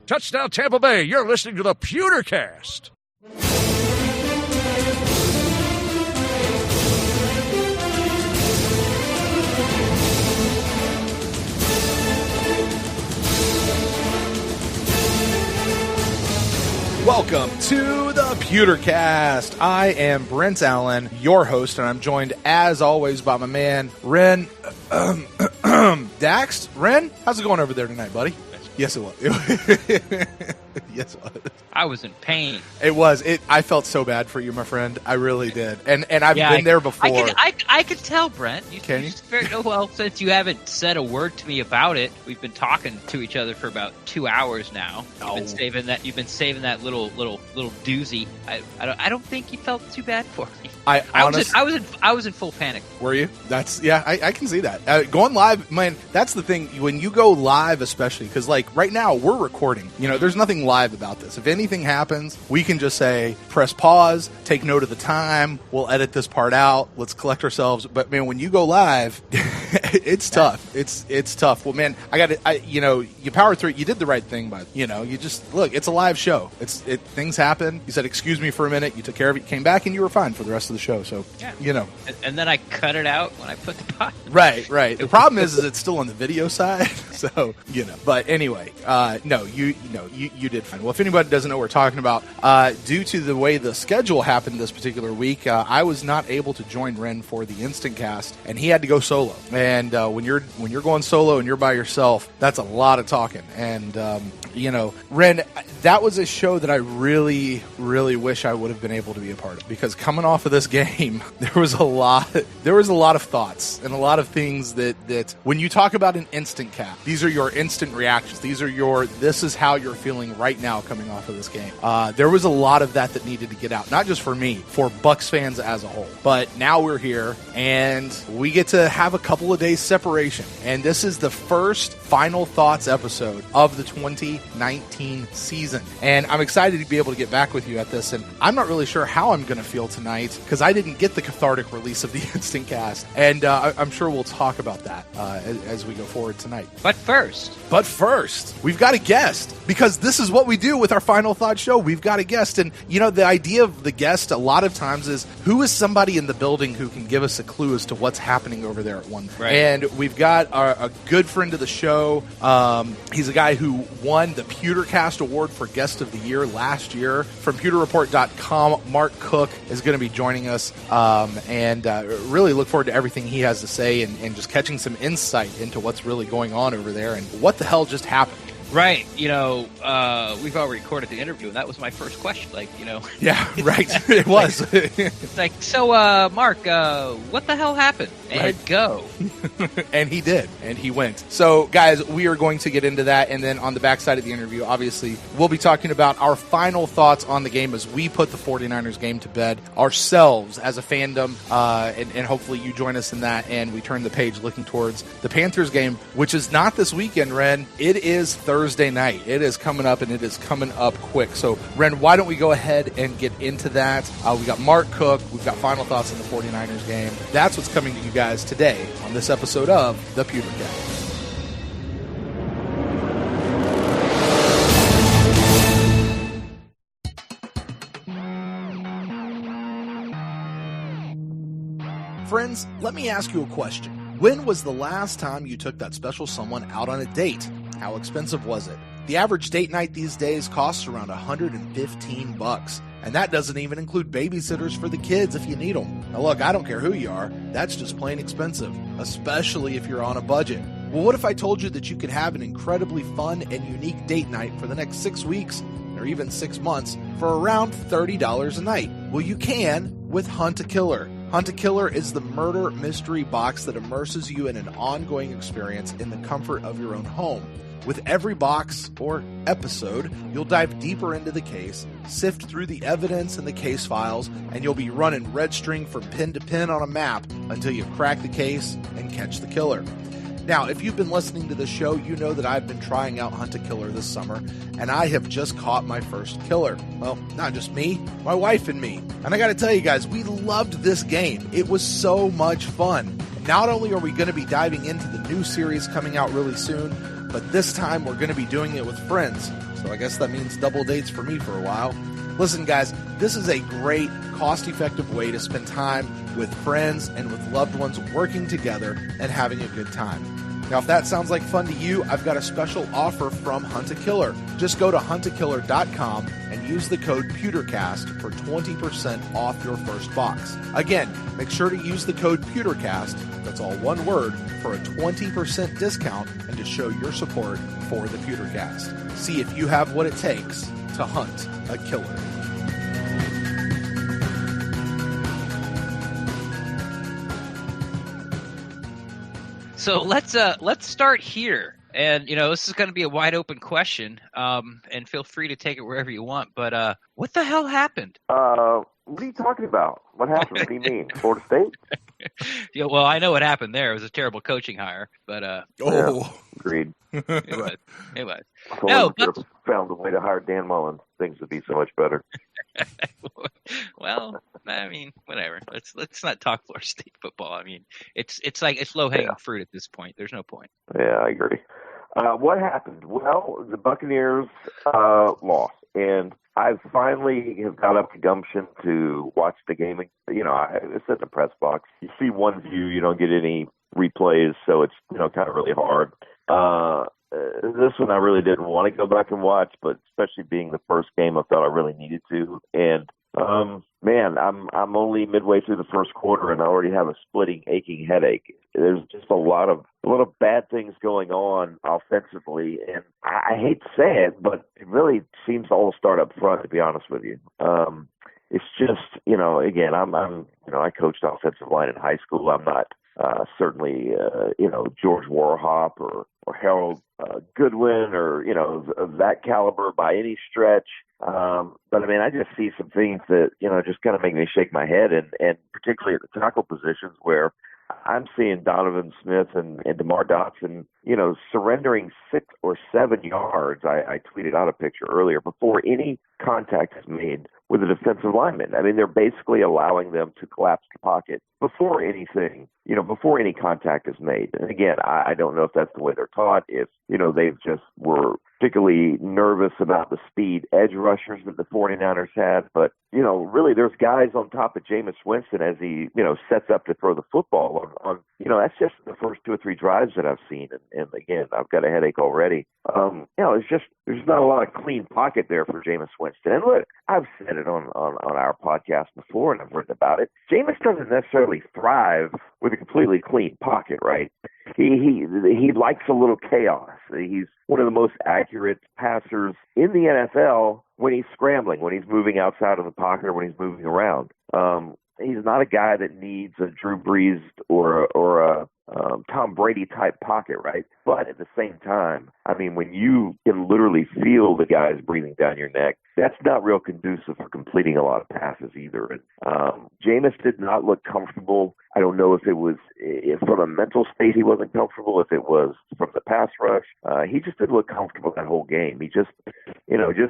Touchdown Tampa Bay, you're listening to the Pewtercast. Welcome to the Pewtercast. I am Brent Allen, your host, and I'm joined, as always, by my man, Ren. Dax? Ren? How's it going over there tonight, buddy? Yes, it was. Yes, it was. I was in pain. It was. I felt so bad for you, my friend. I really did. And I've been there before. I could tell, Brent. Can you? Well, since you haven't said a word to me about it, we've been talking to each other for about 2 hours now. You've been saving that little doozy. I don't think you felt too bad for me. I was in full panic. Were you? I can see that. Going live, man, that's the thing. When you go live, especially, because like right now we're recording. There's nothing live about this. If anything happens, we can just say, press pause, take note of the time, we'll edit this part out, let's collect ourselves. But man, when you go live, it's tough. It's tough. Well, man, you power through it. You did the right thing, but you just look, it's a live show. Things happen. You said, excuse me for a minute, you took care of it, you came back, and you were fine for the rest of the show. So, And then I cut it out when I put the pod. Right. The problem is it's still on the video side. So, but anyway, no, you did fine. Well, if anybody doesn't know what we're talking about, due to the way the schedule happened this particular week, I was not able to join Ren for the instant cast, and he had to go solo. And when you're going solo and you're by yourself, that's a lot of talking. And Ren, that was a show that I really, really wish I would have been able to be a part of, because coming off of this game, there was a lot of thoughts and a lot of things that when you talk about an instant cast, these are your instant reactions. This is how you're feeling right now coming off of this game. There was a lot of that needed to get out, not just for me, for Bucs fans as a whole. But now we're here, and we get to have a couple of days separation. And this is the first Final Thoughts episode of the 2019 season. And I'm excited to be able to get back with you at this. And I'm not really sure how I'm going to feel tonight, because I didn't get the cathartic release of the instant cast. And I'm sure we'll talk about that as we go forward tonight. But first, we've got a guest, because this is what we do with our Final Thought show. We've got a guest. And, the idea of the guest a lot of times is, who is somebody in the building who can give us a clue as to what's happening over there at one. Right. And we've got a good friend of the show. He's a guy who won the Pewtercast Award for Guest of the Year last year. From pewterreport.com, Mark Cook is going to be joining us. And really look forward to everything he has to say and just catching some insight into what's really going on over there and what the hell just happened. Right. We've already recorded the interview, and that was my first question. Yeah, right. It was. It's like, so, Mark, what the hell happened? And right. Go. And he did. And he went. So, guys, we are going to get into that. And then on the backside of the interview, obviously, we'll be talking about our final thoughts on the game as we put the 49ers game to bed ourselves as a fandom. And hopefully you join us in that. And we turn the page looking towards the Panthers game, which is not this weekend, Ren. It is Thursday night. It is coming up, and it is coming up quick. So, Ren, why don't we go ahead and get into that? We got Mark Cook. We've got final thoughts on the 49ers game. That's what's coming to you guys today on this episode of The Pewtercast. Friends, let me ask you a question. When was the last time you took that special someone out on a date? How expensive was it? The average date night these days costs around $115, and that doesn't even include babysitters for the kids if you need them. Now look, I don't care who you are, that's just plain expensive, especially if you're on a budget. Well, what if I told you that you could have an incredibly fun and unique date night for the next 6 weeks, or even 6 months, for around $30 a night? Well, you can with Hunt a Killer. Hunt a Killer is the murder mystery box that immerses you in an ongoing experience in the comfort of your own home. With every box or episode, you'll dive deeper into the case, sift through the evidence and the case files, and you'll be running red string from pin to pin on a map until you crack the case and catch the killer. Now, if you've been listening to this show, you know that I've been trying out Hunt a Killer this summer, and I have just caught my first killer. Well, not just me, my wife and me. And I gotta tell you guys, we loved this game. It was so much fun. Not only are we going to be diving into the new series coming out really soon, but this time we're going to be doing it with friends. So I guess that means double dates for me for a while. Listen, guys, this is a great, cost-effective way to spend time with friends and with loved ones working together and having a good time. Now, if that sounds like fun to you, I've got a special offer from Hunt a Killer. Just go to huntakiller.com and use the code PewterCast for 20% off your first box. Again, make sure to use the code PewterCast, that's all one word, for a 20% discount and to show your support for the PewterCast. See if you have what it takes to hunt a killer. So let's start here, and this is going to be a wide open question, and feel free to take it wherever you want. But what the hell happened? What are you talking about? What happened? What do you mean? Florida State? Yeah, well, I know what happened there. It was a terrible coaching hire, but Yeah, agreed. it was. It was. No, but found a way to hire Dan Mullen. Things would be so much better. Well, I mean, whatever. Let's not talk Florida State football. I mean, it's low hanging fruit at this point. There's no point. Yeah, I agree. What happened? Well, the Buccaneers lost, and I finally have got up the gumption to watch the game. I sit in the press box. You see one view, you don't get any replays, so it's kind of really hard. This one I really didn't want to go back and watch, but especially being the first game, I felt I really needed to. And man, I'm only midway through the first quarter, and I already have a splitting, aching headache. There's just a lot of bad things going on offensively, and I hate to say it, but it really seems to all start up front. To be honest with you, it's just again, I coached offensive line in high school. I'm not certainly George Warhop or Harold Goodwin or of that caliber by any stretch. But I mean, I just see some things that just kind of make me shake my head, and particularly at the tackle positions where I'm seeing Donovan Smith and DeMar Dotson, surrendering 6 or 7 yards. I tweeted out a picture earlier before any contact is made with a defensive lineman. I mean, they're basically allowing them to collapse the pocket before anything, before any contact is made. And again, I don't know if that's the way they're taught, if, they've just were particularly nervous about the speed edge rushers that the 49ers had. But, really there's guys on top of Jameis Winston as he, sets up to throw the football on that's just the first 2 or 3 drives that I've seen. And again, I've got a headache already. There's not a lot of clean pocket there for Jameis Winston. And look, I've said it on our podcast before, and I've written about it. Jameis doesn't necessarily thrive with a completely clean pocket, right? He likes a little chaos. He's one of the most accurate passers in the NFL when he's scrambling, when he's moving outside of the pocket, or when he's moving around. He's not a guy that needs a Drew Brees or a Tom Brady type pocket, right? But at the same time, I mean, when you can literally feel the guys breathing down your neck, that's not real conducive for completing a lot of passes either. And Jameis did not look comfortable. I don't know if it was from a mental state he wasn't comfortable, if it was from the pass rush. He just didn't look comfortable that whole game. He just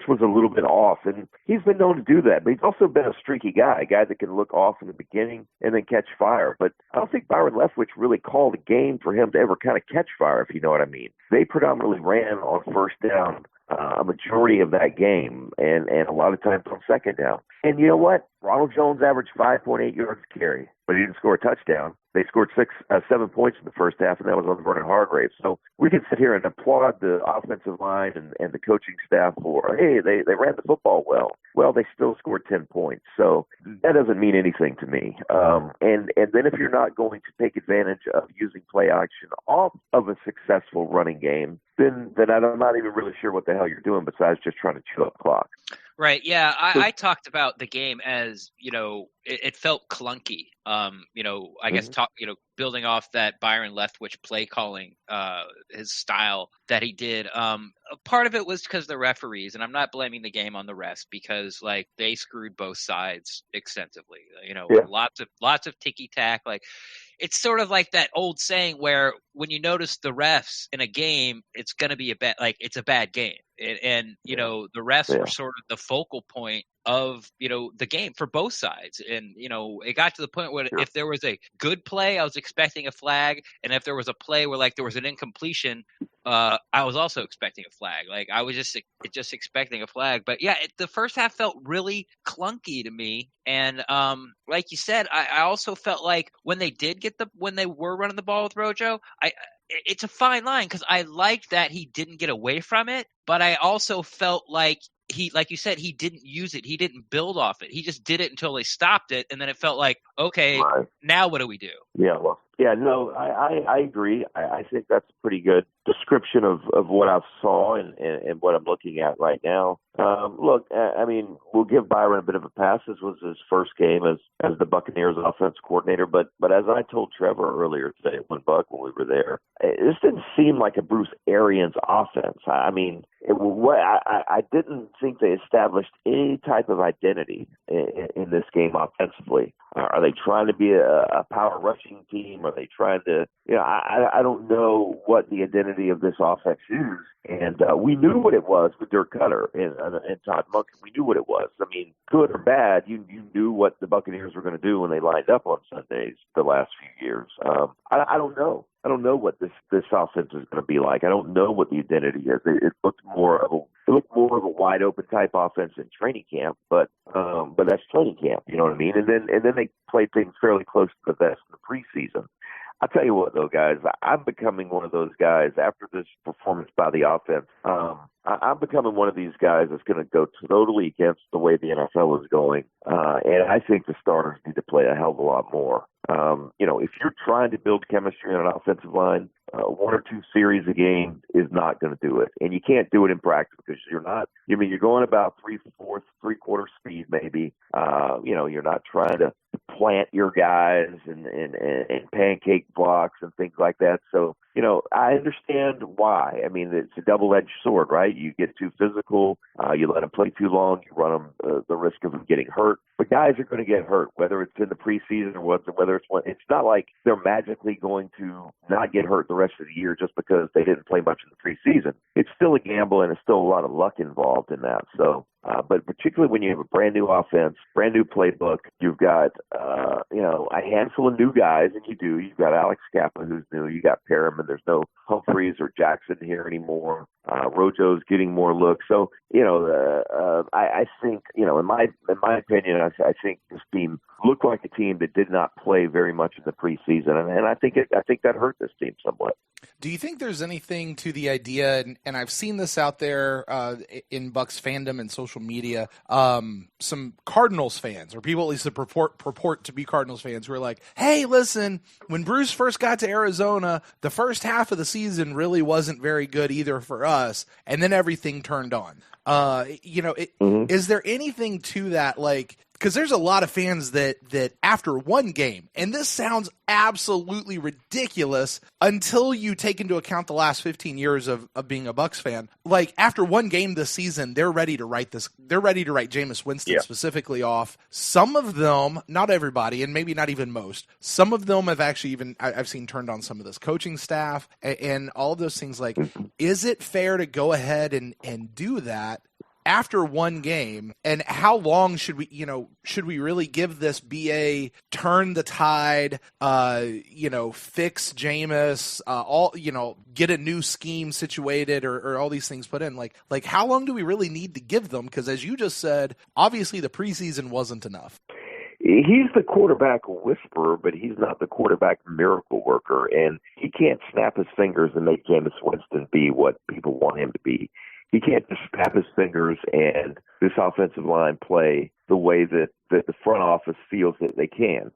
was a little bit off. And he's been known to do that. But he's also been a streaky guy, a guy that can look off in the beginning and then catch fire. But I don't think Byron Leftwich really called a game for him to ever kind of catch fire, if you know what I mean. They predominantly ran on first down a majority of that game, and a lot of times on second down. And you know what? Ronald Jones averaged 5.8 yards a carry, but he didn't score a touchdown. They scored 7 points in the first half, and that was on Vernon Hargrave. So we can sit here and applaud the offensive line and the coaching staff for, hey, they ran the football well. Well, they still scored 10 points. So that doesn't mean anything to me. And then if you're not going to take advantage of using play action off of a successful running game, then I'm not even really sure what the hell you're doing besides just trying to chew up clock. Right. Yeah. I talked about the game as, it felt clunky. I guess building off that Byron Leftwich play calling, his style that he did. Part of it was because the referees, and I'm not blaming the game on the refs because they screwed both sides extensively. Lots of ticky tack. It's sort of like that old saying where when you notice the refs in a game, it's going to be it's a bad game. And the refs were sort of the focal point of, the game for both sides. And, it got to the point where if there was a good play, I was expecting a flag. And if there was a play where there was an incompletion, I was also expecting a flag. Like I was just expecting a flag. But yeah, the first half felt really clunky to me. And like you said, I also felt like when they were running the ball with Rojo, it's a fine line because I liked that he didn't get away from it, but I also felt like like you said, he didn't use it. He didn't build off it. He just did it until they stopped it. And then it felt like, okay, Right. now what do we do? Yeah, well, yeah, no, I agree. I think that's a pretty good description of what I saw and what I'm looking at right now. Look, I mean, we'll give Byron a bit of a pass. This was his first game as the Buccaneers offense coordinator. But as I told Trevor earlier today at One Buck when we were there, this didn't seem like a Bruce Arians offense. I mean, I didn't think they established any type of identity in this game offensively. Are they trying to be a power rushing team? Are they trying to, I don't know what the identity of this offense is. And we knew what it was with Dirk Cutter and Todd Monken. We knew what it was. I mean, good or bad, you knew what the Buccaneers were going to do when they lined up on Sundays the last few years. I don't know. I don't know what this offense is going to be like. I don't know what the identity is. It looked more of a wide open type offense in training camp, but that's training camp. You know what I mean? And then they played things fairly close to the vest in the preseason. I'll tell you what, though, guys, I'm becoming one of those guys after this performance by the offense. I'm becoming one of these guys that's going to go totally against the way the NFL is going. And I think the starters need to play a hell of a lot more. If you're trying to build chemistry on an offensive line, 1 or 2 series a game is not going to do it. And you can't do it in practice because you're going about 3/4 speed maybe. You're not trying to plant your guys and pancake blocks and things like that. So, I understand why. I mean, it's a double-edged sword, right? You get too physical, you let them play too long, you run them the risk of them getting hurt. But guys are going to get hurt, whether it's in the preseason or whether it's not like they're magically going to not get hurt the rest of the year just because they didn't play much in the preseason. It's still a gamble, and it's still a lot of luck involved in that. So, but particularly when you have a brand new offense, brand new playbook, you've got, a handful of new guys, and you've got Alex Scapa, who's new, you got Perriman, there's no Humphreys or Jackson here anymore. Rojo's getting more looks. So, I think, in my opinion, I think this team looked like a team that did not play very much in the preseason, and I think that hurt this team somewhat. Do you think there's anything to the idea, and I've seen this out there in Bucs fandom and social media, some Cardinals fans, or people at least that purport to be Cardinals fans, who are like, hey, listen, when Bruce first got to Arizona, the first half of the season really wasn't very good either for us, and then everything turned on. Is there anything to that, like, because there's a lot of fans that after one game, and this sounds absolutely ridiculous until you take into account the last 15 years of being a Bucs fan, like after one game this season, they're ready to write Jameis Winston specifically off. Some of them, not everybody, and maybe not even most, some of them have actually I've seen turned on some of this coaching staff and all of those things. Like, is it fair to go ahead and do that after one game? And how long should we really give this be a turn the tide, fix Jameis, get a new scheme situated or all these things put in? Like how long do we really need to give them? Because as you just said, obviously the preseason wasn't enough. He's the quarterback whisperer, but he's not the quarterback miracle worker, and he can't snap his fingers and make Jameis Winston be what people want him to be. He can't just snap his fingers and this offensive line play the way that the front office feels that they can.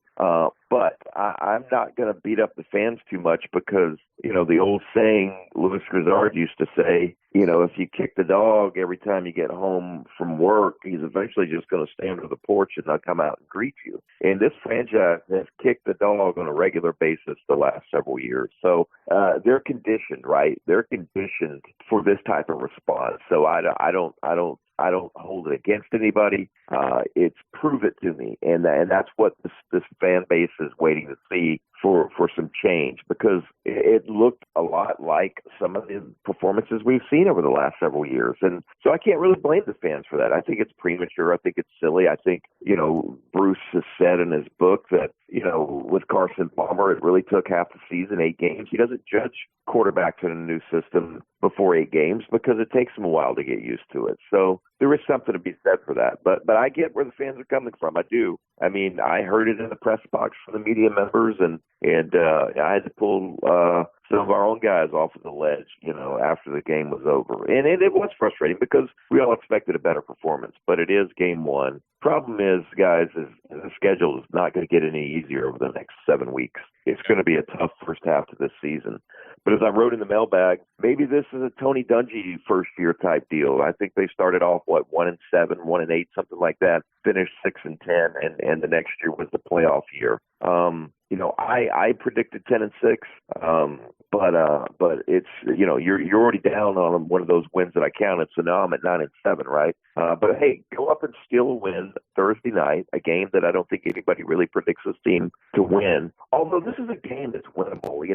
But I'm not going to beat up the fans too much because, the old saying Louis Grizzard used to say, if you kick the dog every time you get home from work, he's eventually just going to stand on the porch and not come out and greet you. And this franchise has kicked the dog on a regular basis the last several years. So they're conditioned, right? They're conditioned for this type of response. So I don't hold it against anybody. It's prove it to me, and that's what this fan base is waiting to see for some change, because it looked a lot like some of the performances we've seen over the last several years. And so I can't really blame the fans for that. I think it's premature. I think it's silly. I think, Bruce has said in his book that, with Carson Palmer, it really took half the season, 8 games. He doesn't judge quarterbacks in a new system before 8 games because it takes them a while to get used to it. So there is something to be said for that. But I get where the fans are coming from. I do. I mean, I heard it in the press box from the media members, and I had to pull some of our own guys off of the ledge, after the game was over. And it was frustrating because we all expected a better performance, but it is game 1. Problem is, guys, is the schedule is not going to get any easier over the next 7 weeks. It's going to be a tough first half to this season. But as I wrote in the mailbag, maybe this is a Tony Dungy first-year type deal. I think they started off, 1-7, 1-8, something like that, finished 6-10, and the next year was the playoff year. I predicted 10-6, but it's, you're already down on one of those wins that I counted, so now I'm at 9-7, right? But hey, go up and steal a win Thursday night, a game that I don't think anybody really predicts this team to win. Although this is a game that's winnable.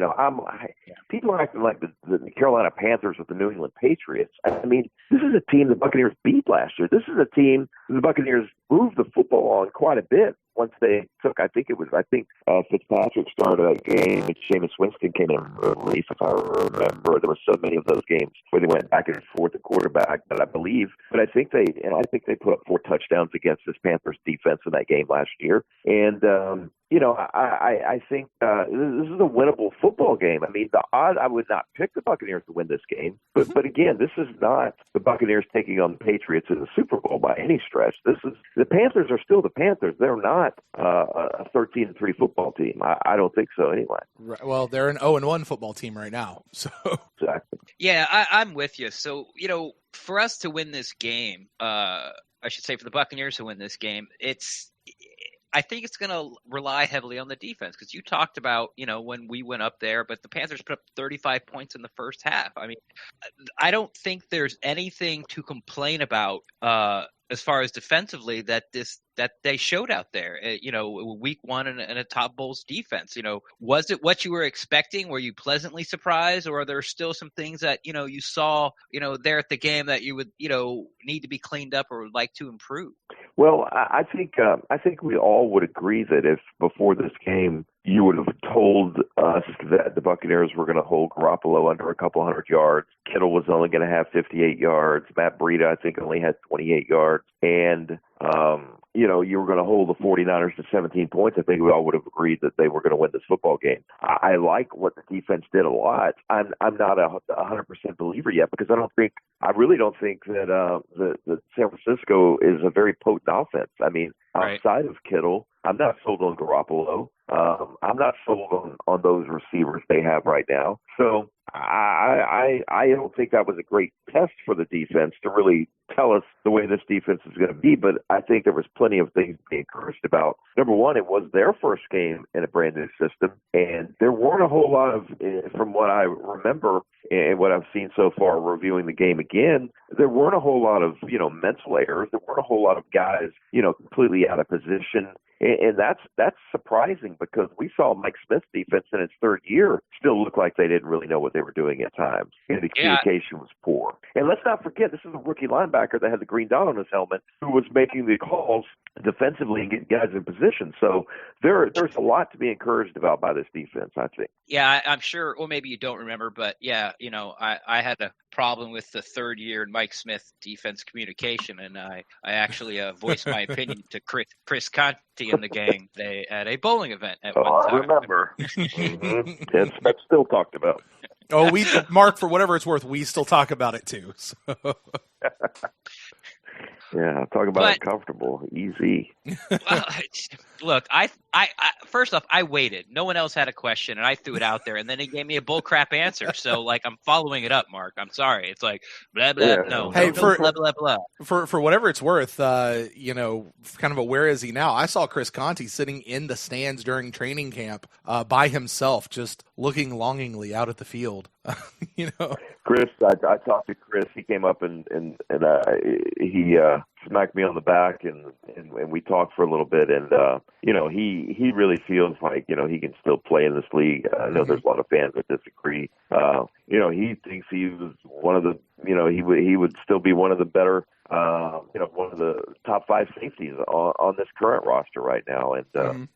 People are acting like the Carolina Panthers with the New England Patriots. I mean, this is a team the Buccaneers beat last year. This is a team the Buccaneers moved the football on quite a bit. Once they took, I think Fitzpatrick started that game, and Jameis Winston came in relief, if I remember. There were so many of those games where they went back and forth at quarterback, but I think they put up 4 touchdowns against this Panthers defense in that game last year. And I think this is a winnable football game. I mean, the odd, I would not pick the Buccaneers to win this game, but again, this is not the Buccaneers taking on the Patriots in the Super Bowl by any stretch. The Panthers are still the Panthers. They're not a 13-3 football team. I don't think so anyway. Right. Well, they're an 0-1 football team right now. So exactly. Yeah, I'm with you. So, for us to win this game, I should say for the Buccaneers to win this game, I think it's going to rely heavily on the defense, because you talked about, when we went up there, but the Panthers put up 35 points in the first half. I mean, I don't think there's anything to complain about as far as defensively that they showed out there. Week 1 in a top Bulls defense. Was it what you were expecting? Were you pleasantly surprised, or are there still some things that you saw there at the game that you would need to be cleaned up or would like to improve? Well, I think we all would agree that if before this game you would have told us that the Buccaneers were going to hold Garoppolo under a couple hundred yards, Kittle was only going to have 58 yards, Matt Breida I think only had 28 yards, and you were going to hold the 49ers to 17 points, I think we all would have agreed that they were going to win this football game. I like what the defense did a lot. I'm not a 100% believer yet, because I really don't think that the San Francisco is a very potent offense. I mean, outside of Kittle, I'm not sold on Garoppolo. I'm not sold on those receivers they have right now. So I don't think that was a great test for the defense to really tell us the way this defense is going to be, but I think there was plenty of things to be encouraged about. Number one, it was their first game in a brand new system, and there weren't a whole lot of, from what I remember and what I've seen so far reviewing the game again, there weren't a whole lot of, mental errors. There weren't a whole lot of guys, completely out of position. And that's surprising, because we saw Mike Smith's defense in its third year still look like they didn't really know what they were doing at times. And the communication was poor. And let's not forget, this is a rookie linebacker that had the green dot on his helmet who was making the calls defensively and getting guys in position. So there's a lot to be encouraged about by this defense, I think. Yeah, I'm sure, or maybe you don't remember, but yeah, I had a problem with the third year in Mike Smith defense communication, and I actually voiced my opinion to Chris Conte and the gang at a bowling event at one time. I remember. Mm-hmm. That's still talked about. Oh, Mark, for whatever it's worth, we still talk about it too. So. Yeah, talk about uncomfortable, easy. Look, I first off, I waited. No one else had a question, and I threw it out there, and then he gave me a bullcrap answer. So, I'm following it up, Mark. I'm sorry. It's like blah blah. Yeah. No, hey, blah blah blah. For whatever it's worth, kind of a where is he now? I saw Chris Conte sitting in the stands during training camp by himself, just looking longingly out at the field. Chris, I talked to Chris. He came up and he smacked me on the back and we talked for a little bit. And, he really feels like, he can still play in this league. I know there's a lot of fans that disagree. He thinks he was one of the, he would still be one of the better, one of the top 5 safeties on this current roster right now. And,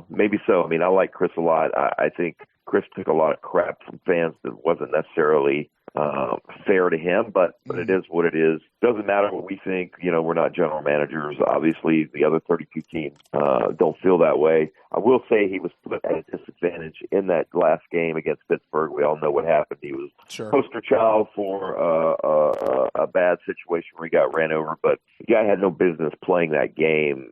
maybe so. I mean, I like Chris a lot. I think Chris took a lot of crap from fans that wasn't necessarily fair to him, but it is what it is. Doesn't matter what we think. We're not general managers. Obviously, the other 32 teams don't feel that way. I will say he was put at a disadvantage in that last game against Pittsburgh. We all know what happened. He was poster child for a bad situation where he got ran over, but the guy had no business playing that game.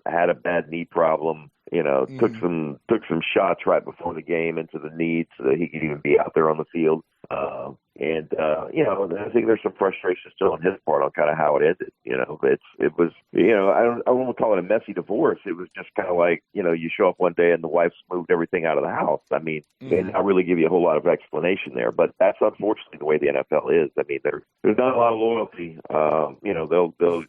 Had a bad knee problem. Took some shots right before the game into the knee so that he could even be out there on the field. I think there's some frustration still on his part on kind of how it ended. It was, I don't want to call it a messy divorce. It was just kind of like, you show up one day and the wife's moved everything out of the house. I mean, they not really give you a whole lot of explanation there, but that's unfortunately the way the NFL is. I mean, there's not a lot of loyalty.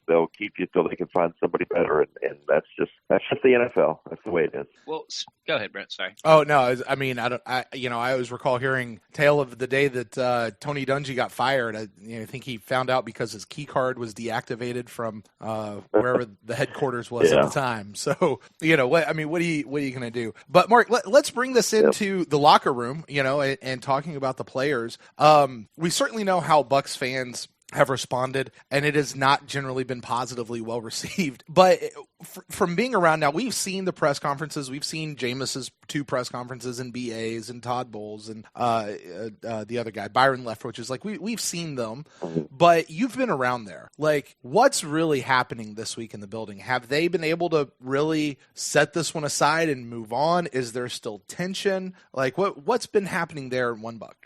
They'll keep you till they can find somebody better, and that's just the NFL. That's the way it is. Well, go ahead, Brent. Sorry. Oh no, I mean, I always recall hearing tale of the day that Tony Dungy got fired. I think he found out because his key card was deactivated from wherever the headquarters was at the time. So what are you going to do? But Mark, let's bring this into the locker room. And talking about the players. We certainly know how Bucs fans have responded, and it has not generally been positively well received. But from being around now, we've seen the press conferences. We've seen Jameis's 2 press conferences and BAs and Todd Bowles and the other guy, Byron Leftwich, is like we've seen them. But you've been around there. Like, what's really happening this week in the building? Have they been able to really set this one aside and move on? Is there still tension? Like, what's been happening there in One Buck?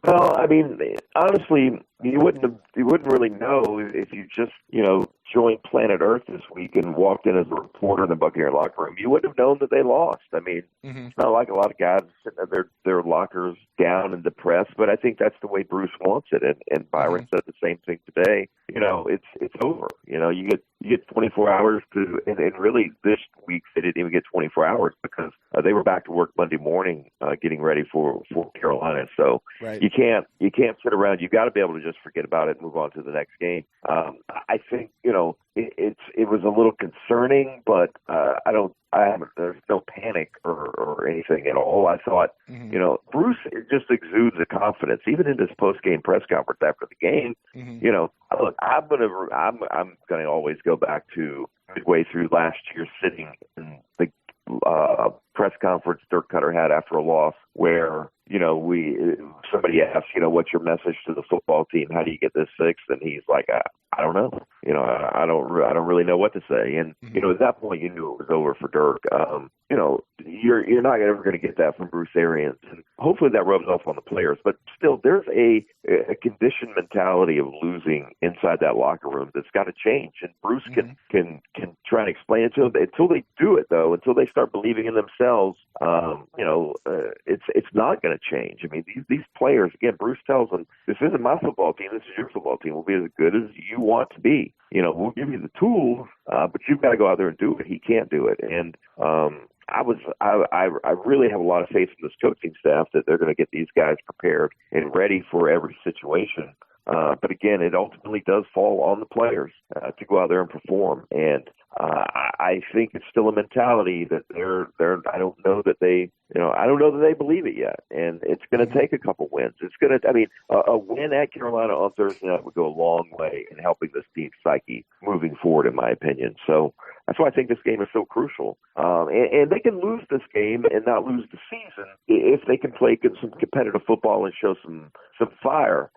Well, I mean, honestly, you wouldn't really know if you just, joined Planet Earth this week and walked in as a reporter in the Buccaneers locker room. You wouldn't have known that they lost. I mean, It's not like a lot of guys sitting at their lockers down and depressed, but I think that's the way Bruce wants it. And Byron said the same thing today. It's over. You get 24 hours to, and really this week they didn't even get 24 hours because they were back to work Monday morning, getting ready for Carolina. So you can't sit around. You got to be able to just forget about it and move on to the next game. I think it was a little concerning, but there's no panic or anything at all. I thought, Bruce just exudes a confidence, even in his post-game press conference after the game. Look, I'm gonna always go back to midway through last year, sitting in the press conference Dirk Cutter had after a loss, where somebody asked, what's your message to the football team? How do you get this fixed? And he's like, I don't know. I don't really know what to say. And at that point, you knew it was over for Dirk. You're not ever going to get that from Bruce Arians, and hopefully that rubs off on the players. But still, there's a conditioned mentality of losing inside that locker room that's got to change. And Bruce can try and explain it to them. Until they do it, though, until they start believing in themselves, it's not going to change. I mean, these players, again, Bruce tells them, this isn't my football team, this is your football team. We'll be as good as you want to be. We'll give you the tools, but you've got to go out there and do it. He can't do it. And I really have a lot of faith in this coaching staff that they're going to get these guys prepared and ready for every situation. But again, it ultimately does fall on the players to go out there and perform. And I think it's still a mentality that I don't know that they believe it yet. And it's going to take a couple wins. A win at Carolina on Thursday night would go a long way in helping this team's psyche moving forward, in my opinion. So that's why I think this game is so crucial. And they can lose this game and not lose the season if they can play some competitive football and show some fire.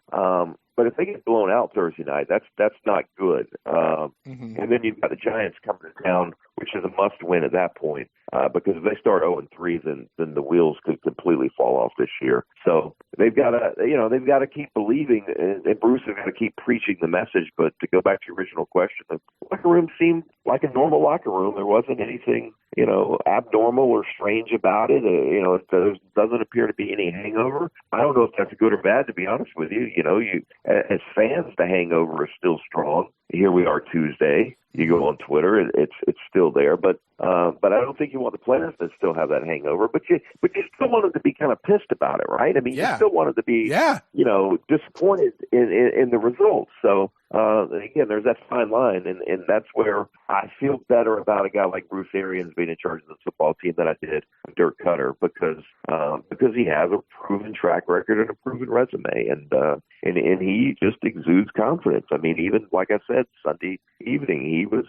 But if they get blown out Thursday night, that's not good. And then you've got the Giants coming to town, which is a must-win at that point. Because if they start 0-3, then the wheels could completely fall off this year. So they've got to keep believing, and Bruce has got to keep preaching the message. But to go back to your original question, the locker room seemed like a normal locker room. There wasn't anything abnormal or strange about it. There doesn't appear to be any hangover. I don't know if that's good or bad, to be honest with you. As fans, the hangover is still strong. Here we are Tuesday. You go on Twitter, it's still there, but I don't think you want the players to still have that hangover. But you still want them to be kind of pissed about it, right? I mean, you still want them to be, disappointed in the results. So again, there's that fine line, and that's where I feel better about a guy like Bruce Arians being in charge of the football team than I did Dirk Cutter, because he has a proven track record and a proven resume, and he just exudes confidence. I mean, even like I said, Sunday evening, he was,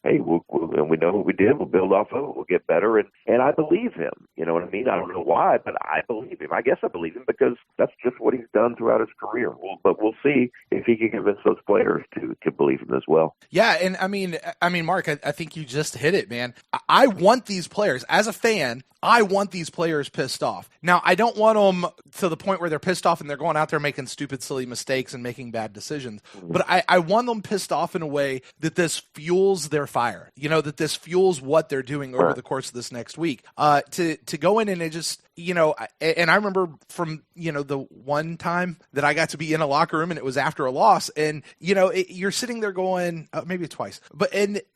hey, we know what we did. We'll build off of it. We'll get better. And I believe him. You know what I mean? I don't know why, but I believe him. I guess I believe him because that's just what he's done throughout his career. But we'll see if he can convince those players to believe him as well. Yeah, and I mean, Mark, I think you just hit it, man. I want these players, as a fan, I want these players pissed off. Now, I don't want them to the point where they're pissed off and they're going out there making stupid, silly mistakes and making bad decisions. But I want them pissed off in a way that this fuels their fire, that this fuels what they're doing over the course of this next week. To go in and it just, and I remember from, the one time that I got to be in a locker room and it was after a loss, and, you're sitting there going, maybe twice, but,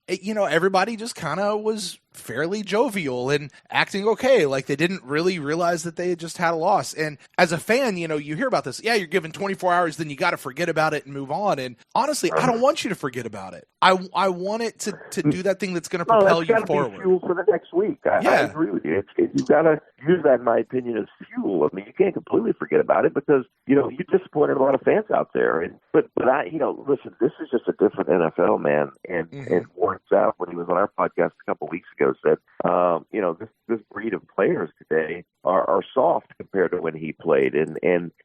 everybody just kind of was fairly jovial and acting okay, like they didn't really realize that they had just had a loss. And as a fan, you hear about this. Yeah, you're given 24 hours, then you got to forget about it and move on. And honestly, I don't want you to forget about it. I want it to do that thing that's going to propel you forward. Be fuel for the next week. I agree with you. You've got to use that, in my opinion, as fuel. I mean, you can't completely forget about it because you disappointed a lot of fans out there. But listen, this is just a different NFL, man. And Warren Sapp, when he was on our podcast a couple of weeks ago, said, this breed of players today are soft compared to when he played, and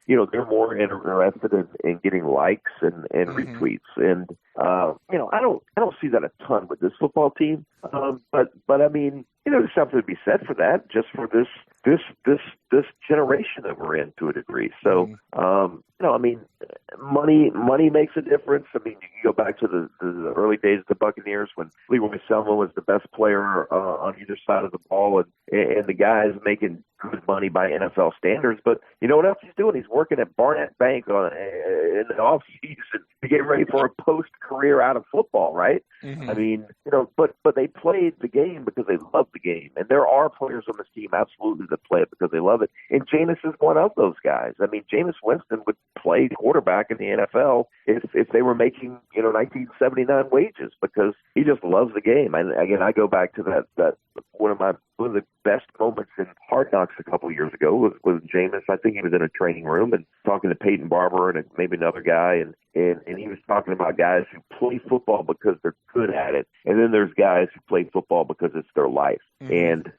they're more interested in getting likes and retweets, and I don't see that a ton with this football team, but I mean, there's something to be said for that, just for this generation that we're in to a degree. So, I mean, money makes a difference. I mean, you go back to the early days of the Buccaneers when Leroy Selma was the best player on either side of the ball, and the guys making good money by NFL standards. But you know what else he's doing? He's working at Barnett Bank in the off season to get ready for a post-career out of football, right? I mean, but they played the game because they loved the game, and there are players on this team absolutely that play it because they love it. And Jameis is one of those guys. I mean, Jameis Winston would play quarterback in the NFL if they were making 1979 wages because he just loves the game. And again, I go back to that one of the best moments in Hard Knocks a couple of years ago was Jameis. I think he was in a training room and talking to Peyton Barber and maybe another guy, and he was talking about guys who play football because they're good at it, and then there's guys who play football because it's their life. And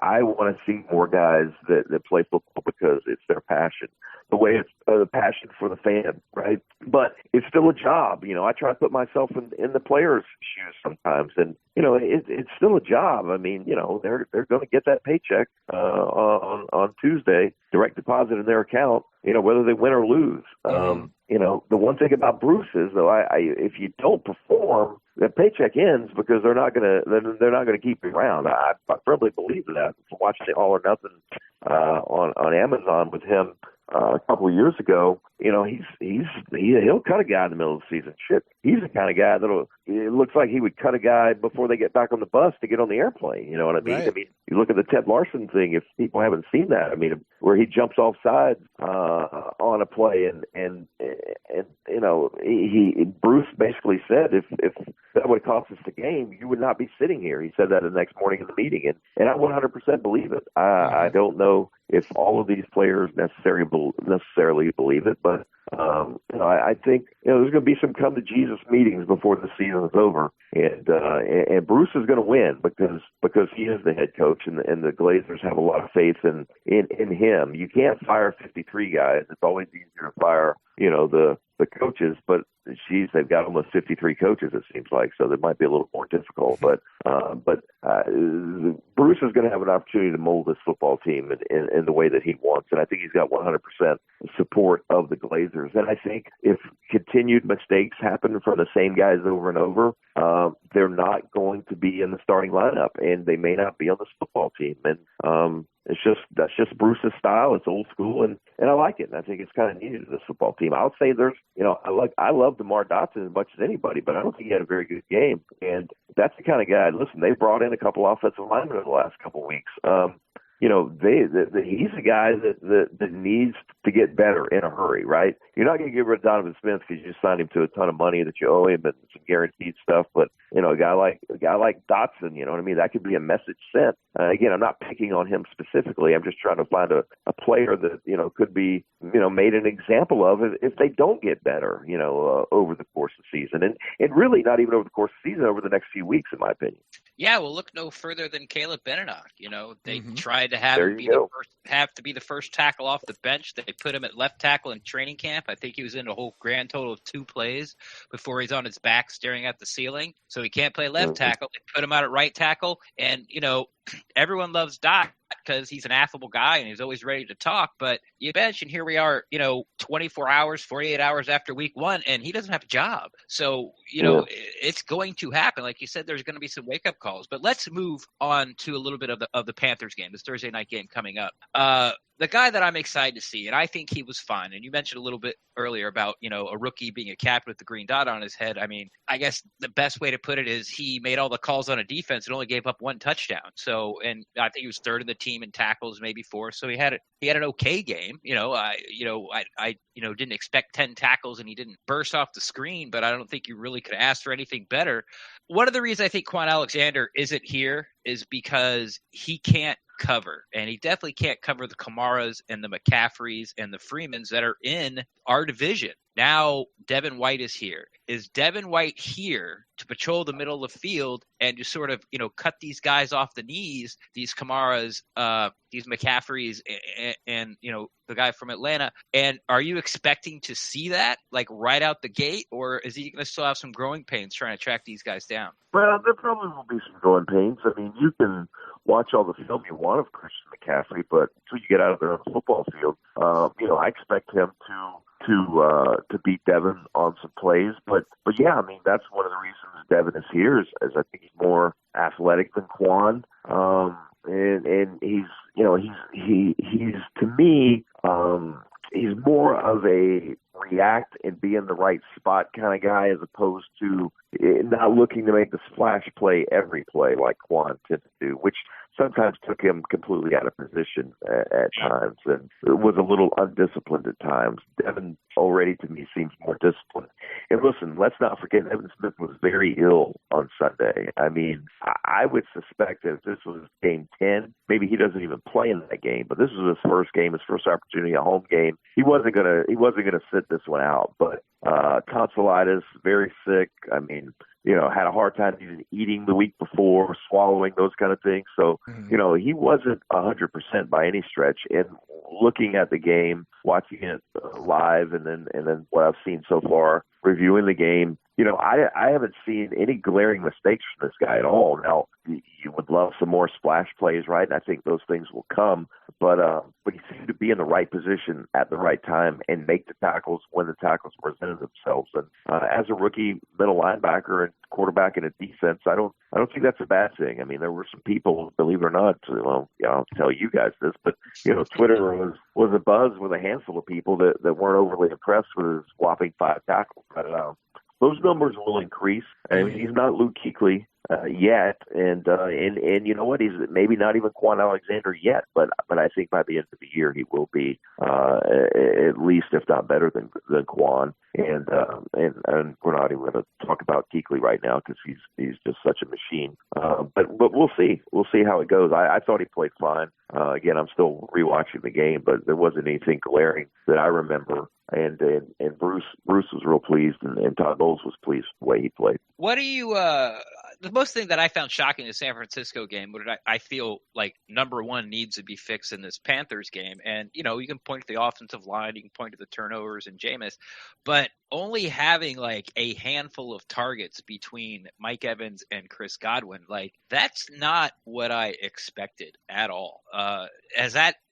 I want to see more guys that play football because it's their passion, the way it's the passion for the fan, right? But it's still a job. I try to put myself in the players' shoes sometimes, and it's still a job. I mean, they're going to get that paycheck on Tuesday, direct deposit in their account, whether they win or lose. The one thing about Bruce is, though, if you don't perform, the paycheck ends because they're not gonna keep you around. I firmly believe that. From watching the All or Nothing on Amazon with him a couple of years ago, he'll cut a guy in the middle of the season. Shit, he's the kind of guy it looks like he would cut a guy before they get back on the bus to get on the airplane. You know what I mean? Right. I mean, you look at the Ted Larson thing. If people haven't seen that, I mean, where he jumps off sides on a play, and Bruce basically said if that would cost us the game, you would not be sitting here. He said that the next morning in the meeting, and I 100% believe it. I don't know if all of these players necessarily believe it, but I think there's going to be some come to Jesus meetings before the season is over, and Bruce is going to win because he is the head coach, and the Glazers have a lot of faith in him. You can't fire 53 guys. It's always easier to fire the coaches, but they've got almost 53 coaches, it seems like, so that might be a little more difficult. But Bruce is going to have an opportunity to mold this football team in the way that he wants, and I think he's got 100% support of the Glazers. And I think if continued mistakes happen from the same guys over and over, they're not going to be in the starting lineup, and they may not be on this football team. And that's just Bruce's style. It's old school, and I like it. And I think it's kind of needed to this football team. I would say I love DeMar Dotson as much as anybody, but I don't think he had a very good game. And that's the kind of guy. Listen, they brought in a couple offensive linemen in the last couple of weeks. He's a guy that needs to get better in a hurry, right? You're not going to get rid of Donovan Smith because you just signed him to a ton of money that you owe him and some guaranteed stuff. But a guy like Dotson, you know what I mean? That could be a message sent. Again, I'm not picking on him specifically. I'm just trying to find a player that could be made an example of if they don't get better, over the course of the season, and really not even over the course of the season, over the next few weeks, in my opinion. Yeah, well, look no further than Caleb Benenoch. They tried to have him be the first tackle off the bench. They put him at left tackle in training camp. I think he was in a whole grand total of 2 plays before he's on his back staring at the ceiling. So he can't play left tackle. They put him out at right tackle, and everyone loves Dot because he's an affable guy and he's always ready to talk. But you bench, and here we are, 24 hours, 48 hours after week 1, and he doesn't have a job. So, it's going to happen. Like you said, there's going to be some wake-up calls. But let's move on to a little bit of the Panthers game, this Thursday night game coming up. The guy that I'm excited to see, and I think he was fine, and you mentioned a little bit earlier about, a rookie being a captain with the green dot on his head. I mean, I guess the best way to put it is he made all the calls on a defense and only gave up 1 touchdown. So, and I think he was 3rd in the team in tackles, maybe 4th. So he had an okay game. I didn't expect 10 tackles and he didn't burst off the screen, but I don't think you really could ask for anything better. One of the reasons I think Quan Alexander isn't here is because he can't cover, and he definitely can't cover the Kamaras and the McCaffreys and the Freemans that are in our division. Now Devin White is here. Is Devin White here to patrol the middle of the field and to sort of, cut these guys off the knees, these Kamaras, these McCaffreys, and the guy from Atlanta? And are you expecting to see that like right out the gate, or is he going to still have some growing pains trying to track these guys down? Well, there probably will be some growing pains. I mean, you can watch all the film you want of Christian McCaffrey, but until you get out of there on the football field, I expect him to beat Devin on some plays. But yeah, I mean, that's one of the reasons Devin is here is I think he's more athletic than Quan. And he's to me, he's more of a react and be in the right spot kind of guy, as opposed to not looking to make the splash play every play like Quan tended to do, which sometimes took him completely out of position at times and was a little undisciplined at times. Devin already, to me, seems more disciplined. And listen, let's not forget, Evan Smith was very ill on Sunday. I mean, I would suspect that if this was game 10, maybe he doesn't even play in that game, but this was his first game, his first opportunity, a home game. He wasn't gonna sit this one out, but tonsillitis, very sick. I mean, had a hard time even eating the week before, swallowing, those kind of things. So, he wasn't 100% by any stretch. And looking at the game, watching it live, and then what I've seen so far, reviewing the game, I haven't seen any glaring mistakes from this guy at all. Now, you would love some more splash plays, right? And I think those things will come. But he seemed to be in the right position at the right time and make the tackles when the tackles presented themselves. And as a rookie middle linebacker and quarterback in a defense, I don't think that's a bad thing. I mean, there were some people, believe it or not, I'll tell you guys this, but Twitter was a buzz with a handful of people that weren't overly impressed with his whopping 5 tackles. But those numbers will increase. I mean, he's not Luke Kuechly yet, and you know what? He's maybe not even Quan Alexander yet, but I think by the end of the year he will be at least, if not better than Quan. And we're not even going to talk about Kuechly right now because he's just such a machine. But we'll see. We'll see how it goes. I thought he played fine. Again, I'm still rewatching the game, but there wasn't anything glaring that I remember. And Bruce was real pleased, and Todd Bowles was pleased with the way he played. What do you the most thing that I found shocking in the San Francisco game, what I feel like number one needs to be fixed in this Panthers game, and you can point to the offensive line, you can point to the turnovers and Jameis, but only having like a handful of targets between Mike Evans and Chris Godwin, like that's not what I expected at all.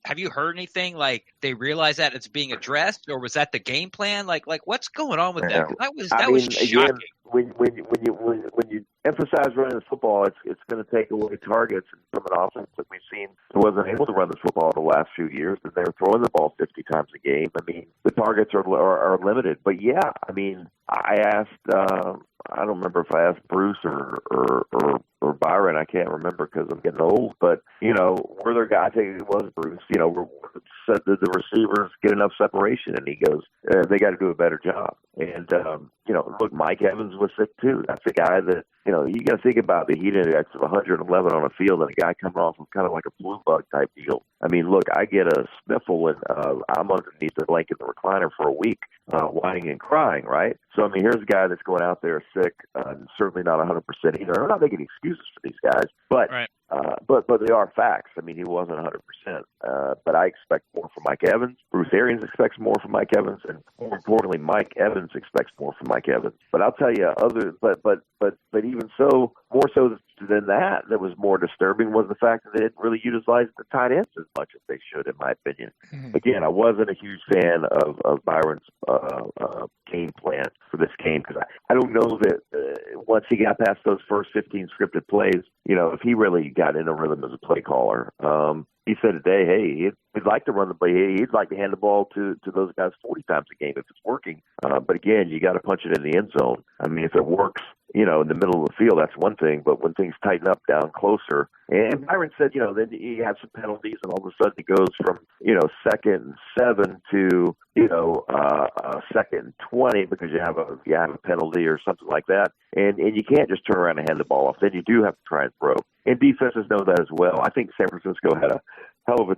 Have you heard anything like they realize that it's being addressed, or was that the game plan? Like what's going on with that? 'Cause that was shocking. when you emphasize running the football, it's going to take away targets from an offense that we've seen that wasn't able to run this football the last few years. That they're throwing the ball 50 times a game. I mean, the targets are limited. But yeah, I mean, I asked. I don't remember if I asked Bruce or Byron. I can't remember because I'm getting old. But were there guys? I think it was Bruce. Said that the receivers get enough separation, and he goes, they got to do a better job. And look, Mike Evans was sick too. That's a guy that you got to think about the heat index of 111 on a field, and a guy coming off of kind of like a flu bug type deal. I mean, look, I get a sniffle when I'm underneath the blanket in the recliner for a week, whining and crying, right? So I mean, here's a guy that's going out there sick, certainly not 100% either. I'm not making excuses for these guys, but. Right. But they are facts. I mean, he wasn't 100%. But I expect more from Mike Evans. Bruce Arians expects more from Mike Evans, and more importantly, Mike Evans expects more from Mike Evans. But I'll tell you, but even so, more so than that, that was more disturbing was the fact that they didn't really utilize the tight ends as much as they should, in my opinion. Mm-hmm. Again, I wasn't a huge fan of Byron's game plan for this game because I don't know that once he got past those first 15 scripted plays, if he really got in a rhythm as a play caller. He said today, hey, he'd like to run the play. He'd like to hand the ball to those guys 40 times a game if it's working. But again, you got to punch it in the end zone. I mean, if it works, in the middle of the field, that's one thing. But when things tighten up down closer, and Byron said, then he had some penalties, and all of a sudden it goes from, 2nd and 7 to, 2nd and 20 because you have a penalty or something like that. And you can't just turn around and hand the ball off. Then you do have to try and throw. And defenses know that as well. I think San Francisco had a hell of a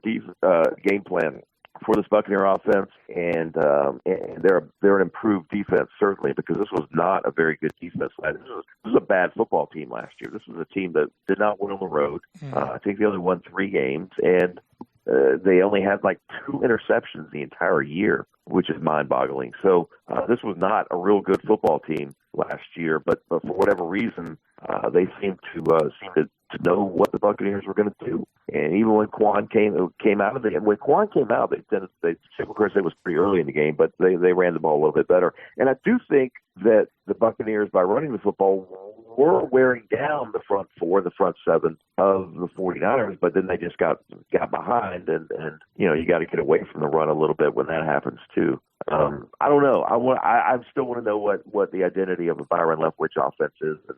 game plan for this Buccaneer offense, and they're an improved defense, certainly, because this was not a very good defense. This was a bad football team last year. This was a team that did not win on the road. I think they only won 3 games, and they only had like 2 interceptions the entire year, which is mind-boggling. So this was not a real good football team last year, but for whatever reason, they seemed to know what the Buccaneers were going to do. And even when Quan came out of it, and when Quan came out, of course, it was pretty early in the game, but they ran the ball a little bit better. And I do think that the Buccaneers, by running the football, were wearing down the front 4, the front 7 of the 49ers, but then they just got behind, and you got to get away from the run a little bit when that happens too. I don't know. I still want to know what the identity of a Byron Leftwich offense is. And,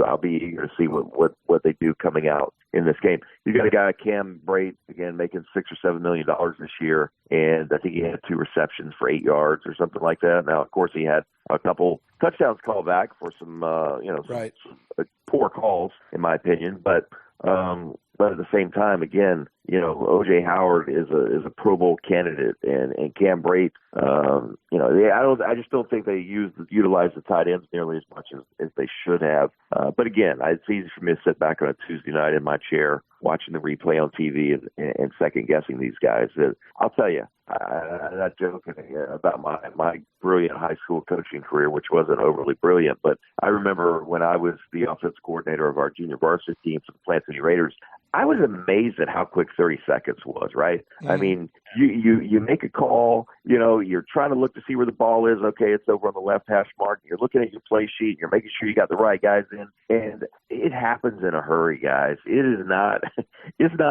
I'll be eager to see what they do coming out in this game. You got a guy, Cam Brate, again making $6 or $7 million this year, and I think he had 2 receptions for 8 yards or something like that. Now, of course, he had a couple touchdowns called back for some some poor calls, in my opinion, but at the same time, again, O.J. Howard is a Pro Bowl candidate, and Cam Brate, I just don't think they utilize the tight ends nearly as much as they should have. But again, it's easy for me to sit back on a Tuesday night in my chair watching the replay on TV and second guessing these guys. I'll tell you, I'm not joking about my brilliant high school coaching career, which wasn't overly brilliant, but I remember when I was the offensive coordinator of our junior varsity team for the Plant City Raiders, I was amazed at how quick 30 seconds was, right? Mm-hmm. I mean, you make a call, you're trying to look to see where the ball is. Okay, it's over on the left hash mark. You're looking at your play sheet. You're making sure you got the right guys in. And it happens in a hurry, guys. It's not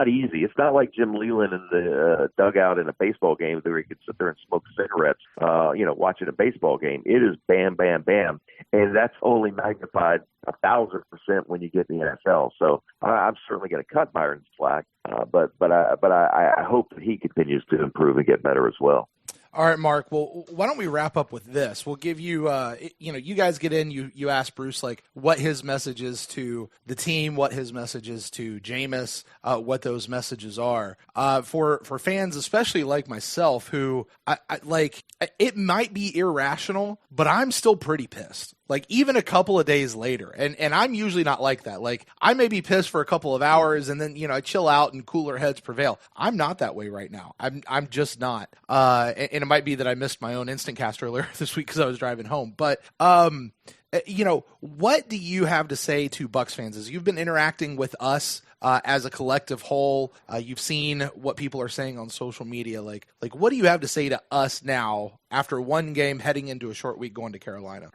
easy. It's not like Jim Leland in the dugout in a baseball game where he could sit there and smoke cigarettes, watching a baseball game. It is bam, bam, bam. And that's only magnified 1,000% when you get in the NFL. So I'm certainly going to cut Byron slack, but I hope that he continues to improve and get better as well. All right, Mark. Well, why don't we wrap up with this? We'll give you, you guys get in. You ask Bruce what his message is to the team, what his message is to Jameis, what those messages are for fans, especially like myself, who I it might be irrational, but I'm still pretty pissed. Even a couple of days later, and I'm usually not like that. I may be pissed for a couple of hours, and then I chill out and cooler heads prevail. I'm not that way right now. I'm just not. And it might be that I missed my own Instant Cast earlier this week because I was driving home. But what do you have to say to Bucs fans as you've been interacting with us as a collective whole? You've seen what people are saying on social media. What do you have to say to us now after one game heading into a short week going to Carolina?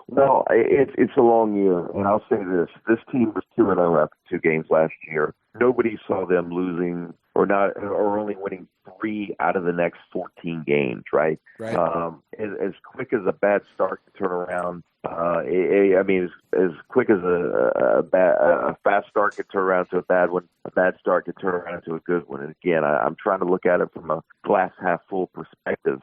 Well, it's a long year, and I'll say this: this team was 2-0 after 2 games last year. Nobody saw them losing or only winning 3 out of the next 14 games. Right. As quick as a bad start can turn around. As quick as a fast start can turn around to a bad one, a bad start can turn around to a good one. And again, I'm trying to look at it from a glass half full perspective.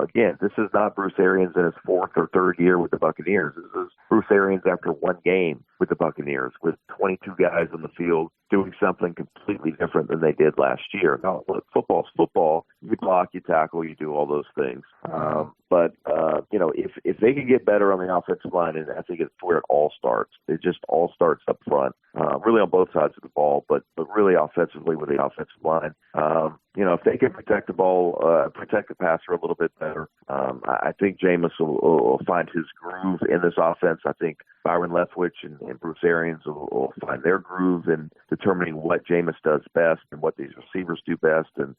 Again, this is not Bruce Arians in his 4th or 3rd year with the Buccaneers. This is Bruce Arians after 1 game with the Buccaneers, with 22 guys on the field doing something completely different than they did last year. Now, look, football's football. You block, you tackle, you do all those things. But if they can get better on the offensive line, and I think it's where it all starts. It just all starts up front, really on both sides of the ball, but really offensively with the offensive line. If they can protect the ball, protect the passer a little bit better, I think Jameis will find his groove in this offense. I think Byron Leftwich and Bruce Arians will find their groove in determining what Jameis does best and what these receivers do best. And,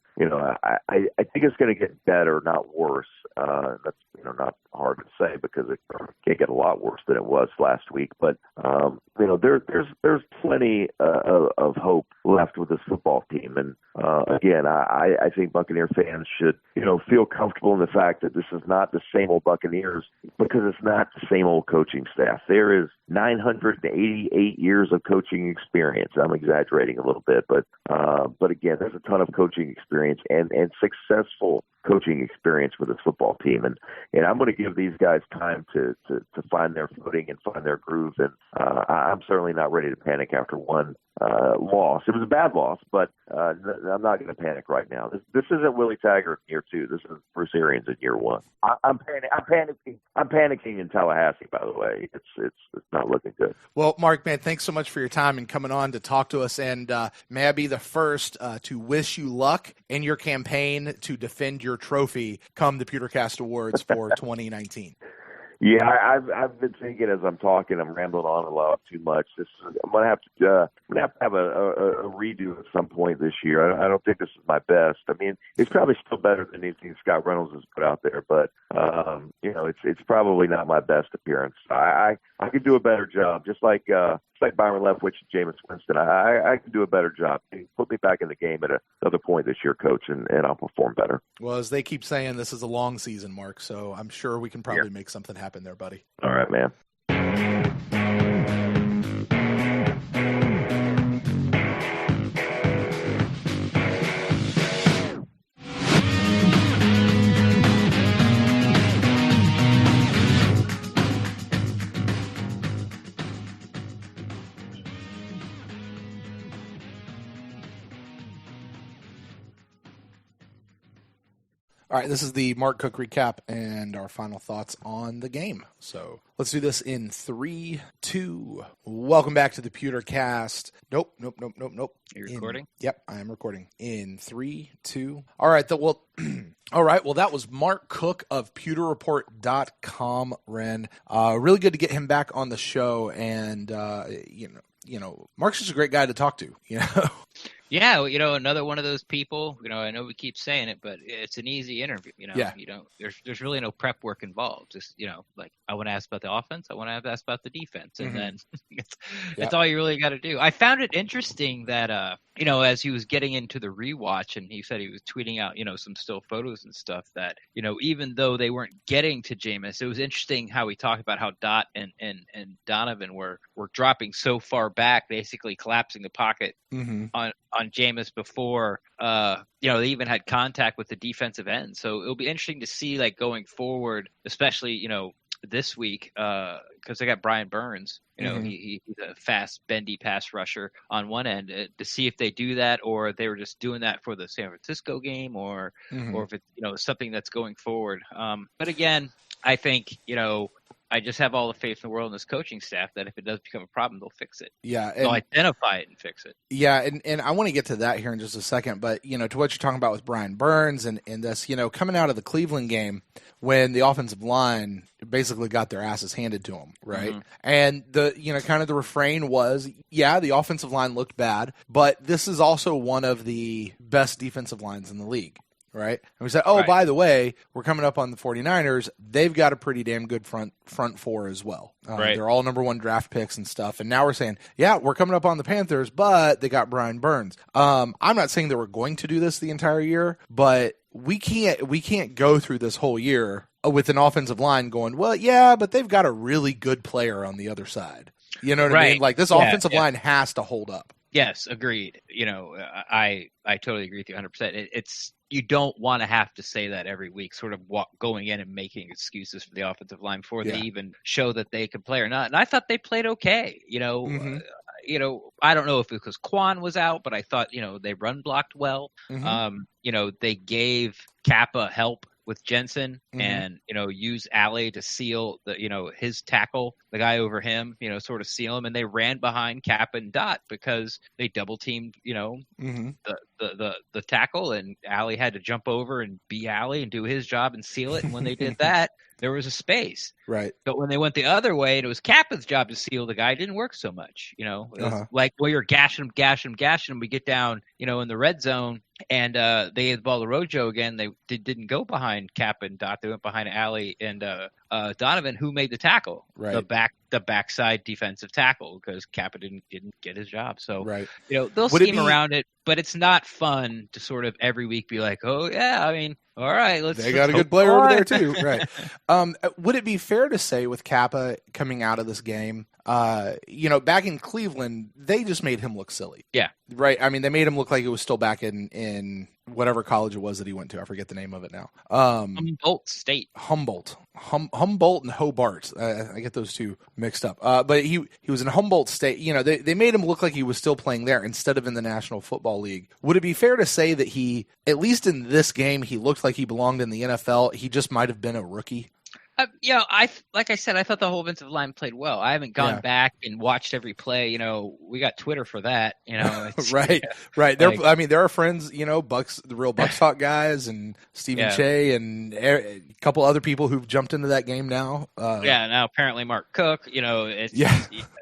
I think it's going to get better, not worse. That's, not hard to say because it can't get a lot worse than it was last week. But, there's plenty of hope left with this football team. And, again, I think Buccaneer fans should, feel comfortable in the fact that this is not the same old Buccaneers because it's not the same old coaching staff. There is 988 years of coaching experience. I'm exaggerating a little bit, but again, there's a ton of coaching experience and successful coaching experience with this football team. And I'm going to give these guys time to find their footing and find their groove. And I'm certainly not ready to panic after one loss. It was a bad loss, but I'm not going to panic right now. This isn't Willie Taggart in year 2. This is Bruce Arians in year 1. I'm panicking. I'm panicking in Tallahassee, by the way. It's not looking good. Well, Mark, man, thanks so much for your time and coming on to talk to us. And may I be the first to wish you luck in your campaign to defend your trophy come the Pewtercast Awards for 2019. Yeah, I've been thinking as I'm talking, I'm rambling on a lot too much. I'm gonna have to have a redo at some point this year. I don't think this is my best. I mean, it's probably still better than anything Scott Reynolds has put out there, but it's probably not my best appearance. I could do a better job, just like Byron Leftwich and Jameis Winston. I can do a better job. Put me back in the game at another point this year, Coach, and I'll perform better. Well, as they keep saying, this is a long season, Mark, so I'm sure we can probably make something happen there, buddy. All right, man. All right, this is the Mark Cook recap and our final thoughts on the game. So let's do this in 3, 2. Welcome back to the Pewtercast. Nope. You're recording? Yep, I am recording. In 3, 2. All right, all right. Well, that was Mark Cook of PewterReport.com, Ren. Really good to get him back on the show, and Mark's just a great guy to talk to. Yeah, another one of those people, I know we keep saying it, but it's an easy interview, Yeah. There's really no prep work involved. Just, like I want to ask about the offense, I want to ask about the defense, and then it's all you really got to do. I found it interesting that, as he was getting into the rewatch and he said he was tweeting out, some still photos and stuff that, even though they weren't getting to Jameis, it was interesting how he talked about how Dot and Donovan were dropping so far back, basically collapsing the pocket on Jameis before, they even had contact with the defensive end. So it'll be interesting to see, like, going forward, especially, this week, because they got Brian Burns, he's a fast, bendy pass rusher on one end, to see if they do that or if they were just doing that for the San Francisco game or if it's, something that's going forward. But again, I think, I just have all the faith in the world in this coaching staff that if it does become a problem, they'll fix it. Yeah. They'll identify it and fix it. Yeah. And I want to get to that here in just a second, but, to what you're talking about with Brian Burns and this, coming out of the Cleveland game when the offensive line basically got their asses handed to them, right? And the, kind of the refrain was, the offensive line looked bad, but this is also one of the best defensive lines in the league. right? And we said, oh, Right. by the way, we're coming up on the 49ers. They've got a pretty damn good front four as well. Right. They're all number 1 draft picks and stuff. And now we're saying, yeah, we're coming up on the Panthers, but they got Brian Burns. I'm not saying that we're going to do this the entire year, but we can't go through this whole year with an offensive line going, well, yeah, but they've got a really good player on the other side. You know what I mean? Like this offensive line has to hold up. Yes, agreed. I totally agree with you 100%. It's you don't want to have to say that every week, sort of going in and making excuses for the offensive line before they even show that they can play or not. And I thought they played okay. I don't know if it because Quan was out, but I thought they run blocked well. They gave Kappa help with Jensen and use Alley to seal his tackle, the guy over him, sort of seal him, and they ran behind Kappa and Dot because they double teamed the tackle, and Alley had to jump over and be Alley and do his job and seal it, and when they did that, there was a space. Right. But when they went the other way and it was Kappa's job to seal the guy, it didn't work so much. It was like, well, you're gashing him. We get down, in the red zone and they gave the ball to Rojo again. They didn't go behind Kappa and Dot. They went behind Alley and Donovan, who made the tackle, right. the backside defensive tackle, because Kappa didn't get his job. So, right. They'll scheme around it, but it's not fun to sort of every week be like, oh yeah, I mean, all right, they got a good player over there too, right? Would it be fair to say with Kappa coming out of this game, back in Cleveland, they just made him look silly. Yeah. Right. I mean, they made him look like it was still back in whatever college it was that he went to. I forget the name of it now. Humboldt State. Humboldt and Hobart. I get those two mixed up. But he was in Humboldt State. They made him look like he was still playing there instead of in the National Football League. Would it be fair to say that he, at least in this game, he looked like he belonged in the NFL? He just might have been a rookie. Like I said, I thought the whole offensive line played well. I haven't gone back and watched every play. We got Twitter for that. Right, right. There are friends. Bucks, the real Bucks Talk guys, and Stephen Che, and a couple other people who've jumped into that game now. Now apparently Mark Cook.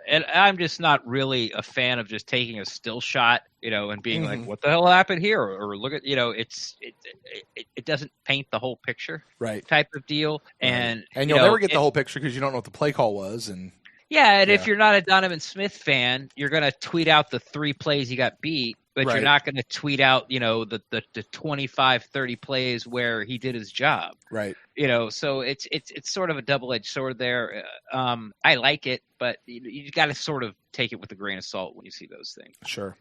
And I'm just not really a fan of just taking a still shot, and being like, what the hell happened here? Or look at, it doesn't paint the whole picture, right? Type of deal. And you'll never get the whole picture because you don't know what the play call was. And if you're not a Donovan Smith fan, you're going to tweet out the 3 plays he got beat, but you're not going to tweet out, the 25, 30 plays where he did his job. Right. So it's sort of a double-edged sword there. I like it, but you got to sort of take it with a grain of salt when you see those things. Sure.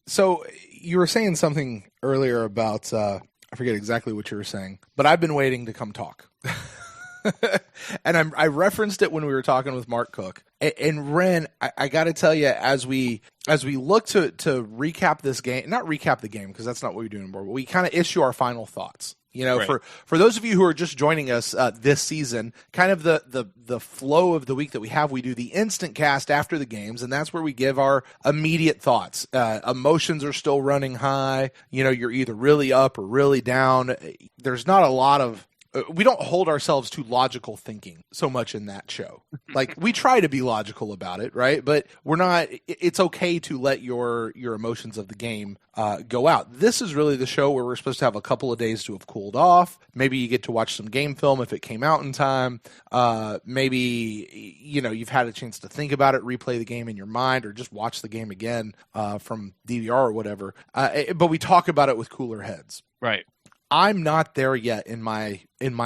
So you were saying something earlier about, I forget exactly what you were saying, but I've been waiting to come talk. And I referenced it when we were talking with Mark Cook. And Ren, I got to tell you, as we look to recap this game, not recap the game because that's not what we do anymore, but we kind of issue our final thoughts. Right. For those of you who are just joining us this season, kind of the flow of the week that we do the instant cast after the games, and that's where we give our immediate thoughts. Emotions are still running high. You're either really up or really down. There's not a lot of we don't hold ourselves to logical thinking so much in that show. Like, we try to be logical about it, right? But we're not. It's okay to let your emotions of the game go out. This is really the show where we're supposed to have a couple of days to have cooled off. Maybe you get to watch some game film if it came out in time. Maybe you've had a chance to think about it, replay the game in your mind, or just watch the game again from DVR or whatever. But we talk about it with cooler heads. Right. I'm not there yet in my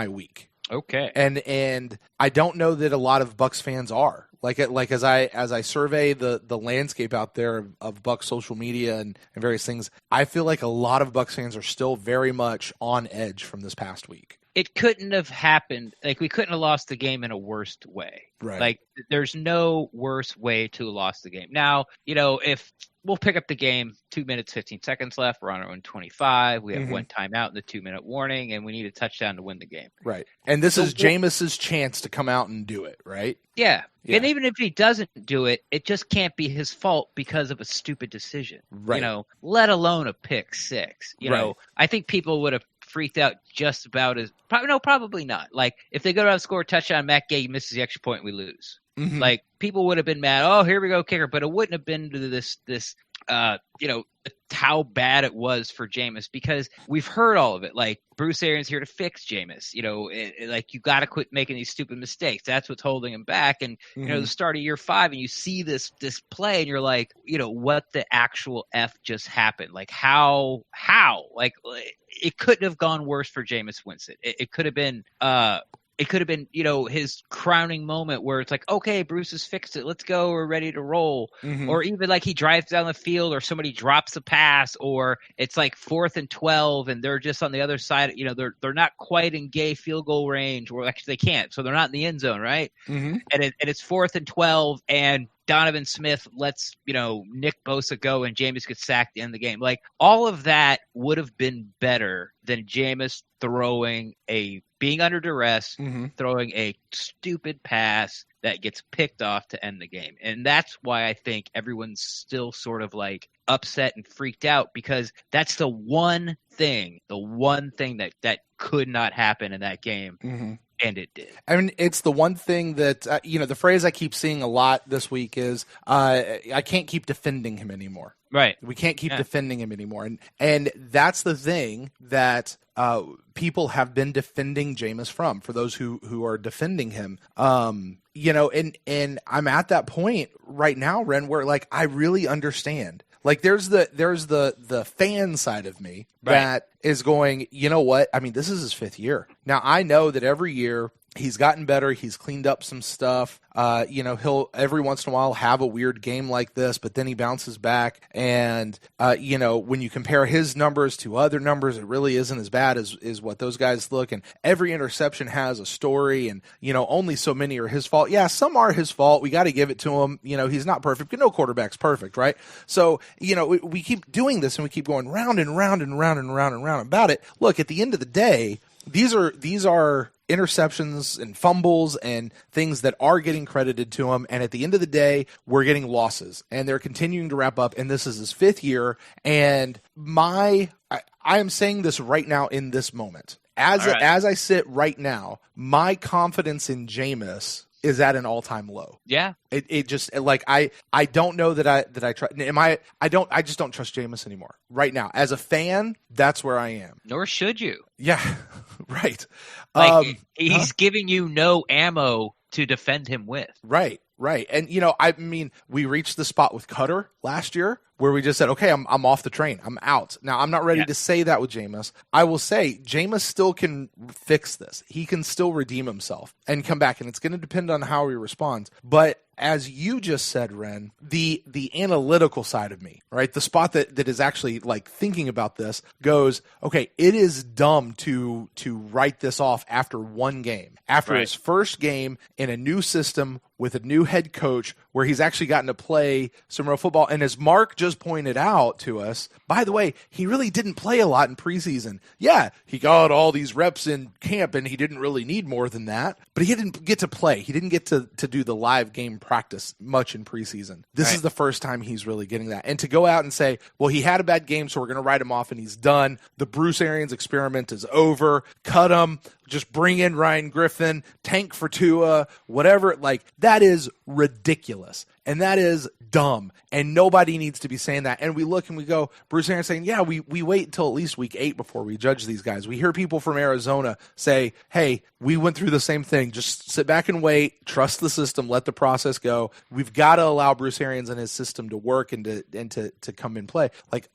week. Okay. And I don't know that a lot of Bucks fans are. Like as I survey the landscape out there of Bucks social media and various things, I feel like a lot of Bucks fans are still very much on edge from this past week. It couldn't have happened. Like, we couldn't have lost the game in a worse way. Right. Like, there's no worse way to have lost the game. Now, if we'll pick up the game, 2 minutes, 15 seconds left, we're on our own 25. We have one timeout in the 2-minute warning, and we need a touchdown to win the game. Right. And this is Jameis's chance to come out and do it, right? Yeah. And even if he doesn't do it, it just can't be his fault because of a stupid decision. Right. Let alone a pick six. I think people would have freaked out just about as probably not. Like, if they go down and score a touchdown, Matt Gay misses the extra point, we lose. Like, people would have been mad. Oh, here we go, kicker. But it wouldn't have been to this how bad it was for Jameis, because we've heard all of it. Like, Bruce Arians here to fix Jameis. Like, you got to quit making these stupid mistakes. That's what's holding him back. And, the start of year 5, and you see this play, and you're like, what the actual F just happened? Like, how? Like, it couldn't have gone worse for Jameis Winston. It could have been his crowning moment where it's like, okay, Bruce has fixed it. Let's go. We're ready to roll. Or even like he drives down the field, or somebody drops a pass, or it's like 4th and 12 and they're just on the other side. They're not quite in gay field goal range, or actually they can't. So they're not in the end zone. Right. And it's 4th and 12 and Donovan Smith lets, Nick Bosa go and Jameis gets sacked at the end of the game. Like, all of that would have been better than Jameis being under duress, throwing a stupid pass that gets picked off to end the game. And that's why I think everyone's still sort of like upset and freaked out, because that's the one thing that could not happen in that game. And it did. I mean, it's the one thing that, the phrase I keep seeing a lot this week is, I can't keep defending him anymore. Right. We can't keep defending him anymore. And that's the thing that people have been defending Jameis from, for those who are defending him. And I'm at that point right now, Ren, where like I really understand. Like, there's the fan side of me that is going, you know what? I mean, this is his 5th year. Now, I know that every year he's gotten better. He's cleaned up some stuff. He'll every once in a while have a weird game like this, but then he bounces back. And, when you compare his numbers to other numbers, it really isn't as bad as what those guys look. And every interception has a story, and, only so many are his fault. Yeah, some are his fault. We got to give it to him. He's not perfect, but no quarterback's perfect, right? So, we keep doing this and we keep going round and round and round and round and round about it. Look, at the end of the day, these are interceptions and fumbles and things that are getting credited to him. And at the end of the day, we're getting losses, and they're continuing to wrap up. And this is his 5th year. And I am saying this right now in this moment. As I sit right now, my confidence in Jameis is at an all-time low. Yeah. It just, like, I don't know that I trust. I just don't trust Jameis anymore right now. As a fan, that's where I am. Nor should you. Yeah. Right. Like, he's giving you no ammo to defend him with. Right. And, I mean, we reached the spot with Cutter last year where we just said, okay, I'm off the train. I'm out. Now, I'm not ready to say that with Jameis. I will say Jameis still can fix this. He can still redeem himself and come back, and it's going to depend on how he responds. But as you just said, Ren, the analytical side of me, right, the spot that is actually like thinking about this goes, okay, it is dumb to write this off after one game, after his first game in a new system with a new head coach where he's actually gotten to play some real football. And as Mark just pointed out to us, by the way, he really didn't play a lot in preseason. Yeah, he got all these reps in camp and he didn't really need more than that, but he didn't get to play. He didn't get to do the live game practice much in preseason. This is the first time he's really getting that. And to go out and say, well, he had a bad game, so we're going to write him off and he's done. The Bruce Arians experiment is over. Cut him. Just bring in Ryan Griffin, tank for Tua, whatever. Like, that is ridiculous. And that is dumb. And nobody needs to be saying that. And we look and we go, Bruce Arians saying, yeah, we wait until at least week 8 before we judge these guys. We hear people from Arizona say, hey, we went through the same thing. Just sit back and wait, trust the system, let the process go. We've got to allow Bruce Arians and his system to work and to come in play.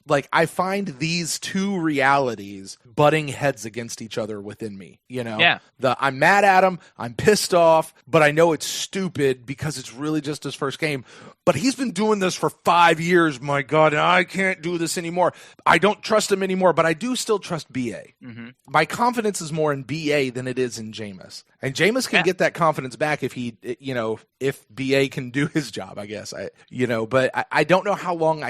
Like I find these two realities butting heads against each other within me. Yeah. I'm mad at him, I'm pissed off, but I know it's stupid because it's really just his first game. But he's been doing this for 5 years, my God, and I can't do this anymore. I don't trust him anymore, but I do still trust B.A. Mm-hmm. My confidence is more in B.A. than it is in Jameis. And Jameis can get that confidence back if if B.A. can do his job, I guess. But I don't know how long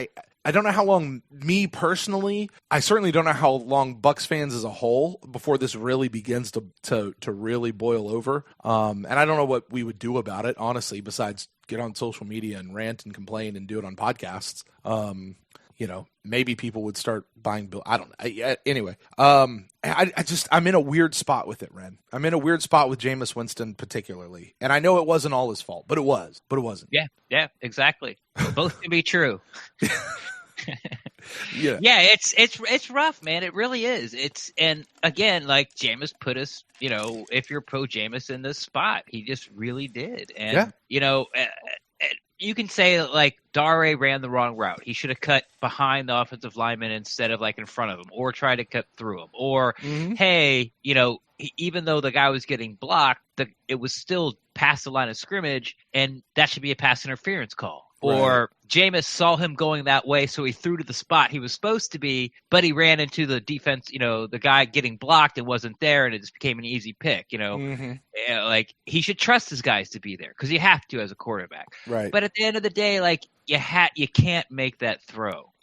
I don't know how long, me personally, I certainly don't know how long Bucs fans as a whole before this really begins to really boil over. And I don't know what we would do about it, honestly, besides get on social media and rant and complain and do it on podcasts. Maybe people would start buying bill. I don't know. Anyway, I'm in a weird spot with it, Ren. I'm in a weird spot with Jameis Winston particularly. And I know it wasn't all his fault, but it wasn't. Yeah, exactly. Both can be true. Yeah. Yeah, it's rough, man. It really is. And again, like Jameis put us, if you're pro Jameis in this spot, he just really did. And you can say like Dare ran the wrong route. He should have cut behind the offensive lineman instead of like in front of him, or try to cut through him. Or hey, even though the guy was getting blocked, it was still past the line of scrimmage, and that should be a pass interference call. Right. Or Jameis saw him going that way, so he threw to the spot he was supposed to be, but he ran into the defense, the guy getting blocked and wasn't there, and it just became an easy pick, Like, he should trust his guys to be there, because you have to as a quarterback. Right. But at the end of the day, like, you can't make that throw.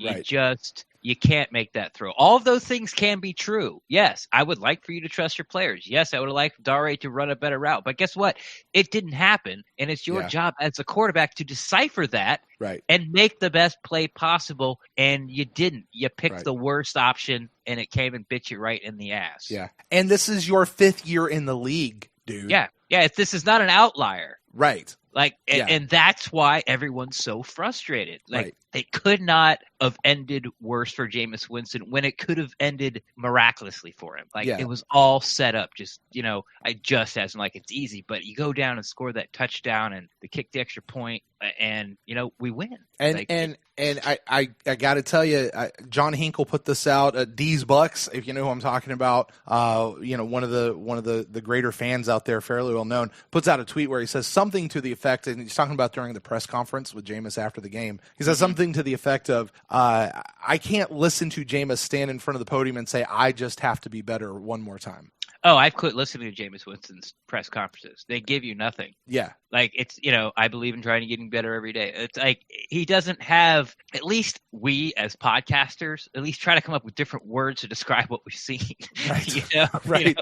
You can't make that throw. All of those things can be true. Yes, I would like for you to trust your players. Yes, I would like Dare to run a better route. But guess what? It didn't happen, and it's your job as a quarterback to decipher that and make the best play possible, and you didn't. You picked the worst option, and it came and bit you right in the ass. Yeah, and this is your 5th year in the league, dude. Yeah, this is not an outlier. Right. Like, and that's why everyone's so frustrated. Like, it could not have ended worse for Jameis Winston when it could have ended miraculously for him. Like, it was all set up. Just, as in, like, it's easy, but you go down and score that touchdown and they kick the extra point, and we win. And I got to tell you, John Hinkle put this out. D's Bucks, if you know who I'm talking about, one of the greater fans out there, fairly well known, puts out a tweet where he says something to the effect, and he's talking about during the press conference with Jameis after the game. He says something to the effect of, "I can't listen to Jameis stand in front of the podium and say I just have to be better one more time." Oh, I've quit listening to Jameis Winston's press conferences. They give you nothing. Yeah. Like, it's, I believe in trying to getting better every day. It's like, he doesn't have, at least we as podcasters, at least try to come up with different words to describe what we've seen. Right. Right.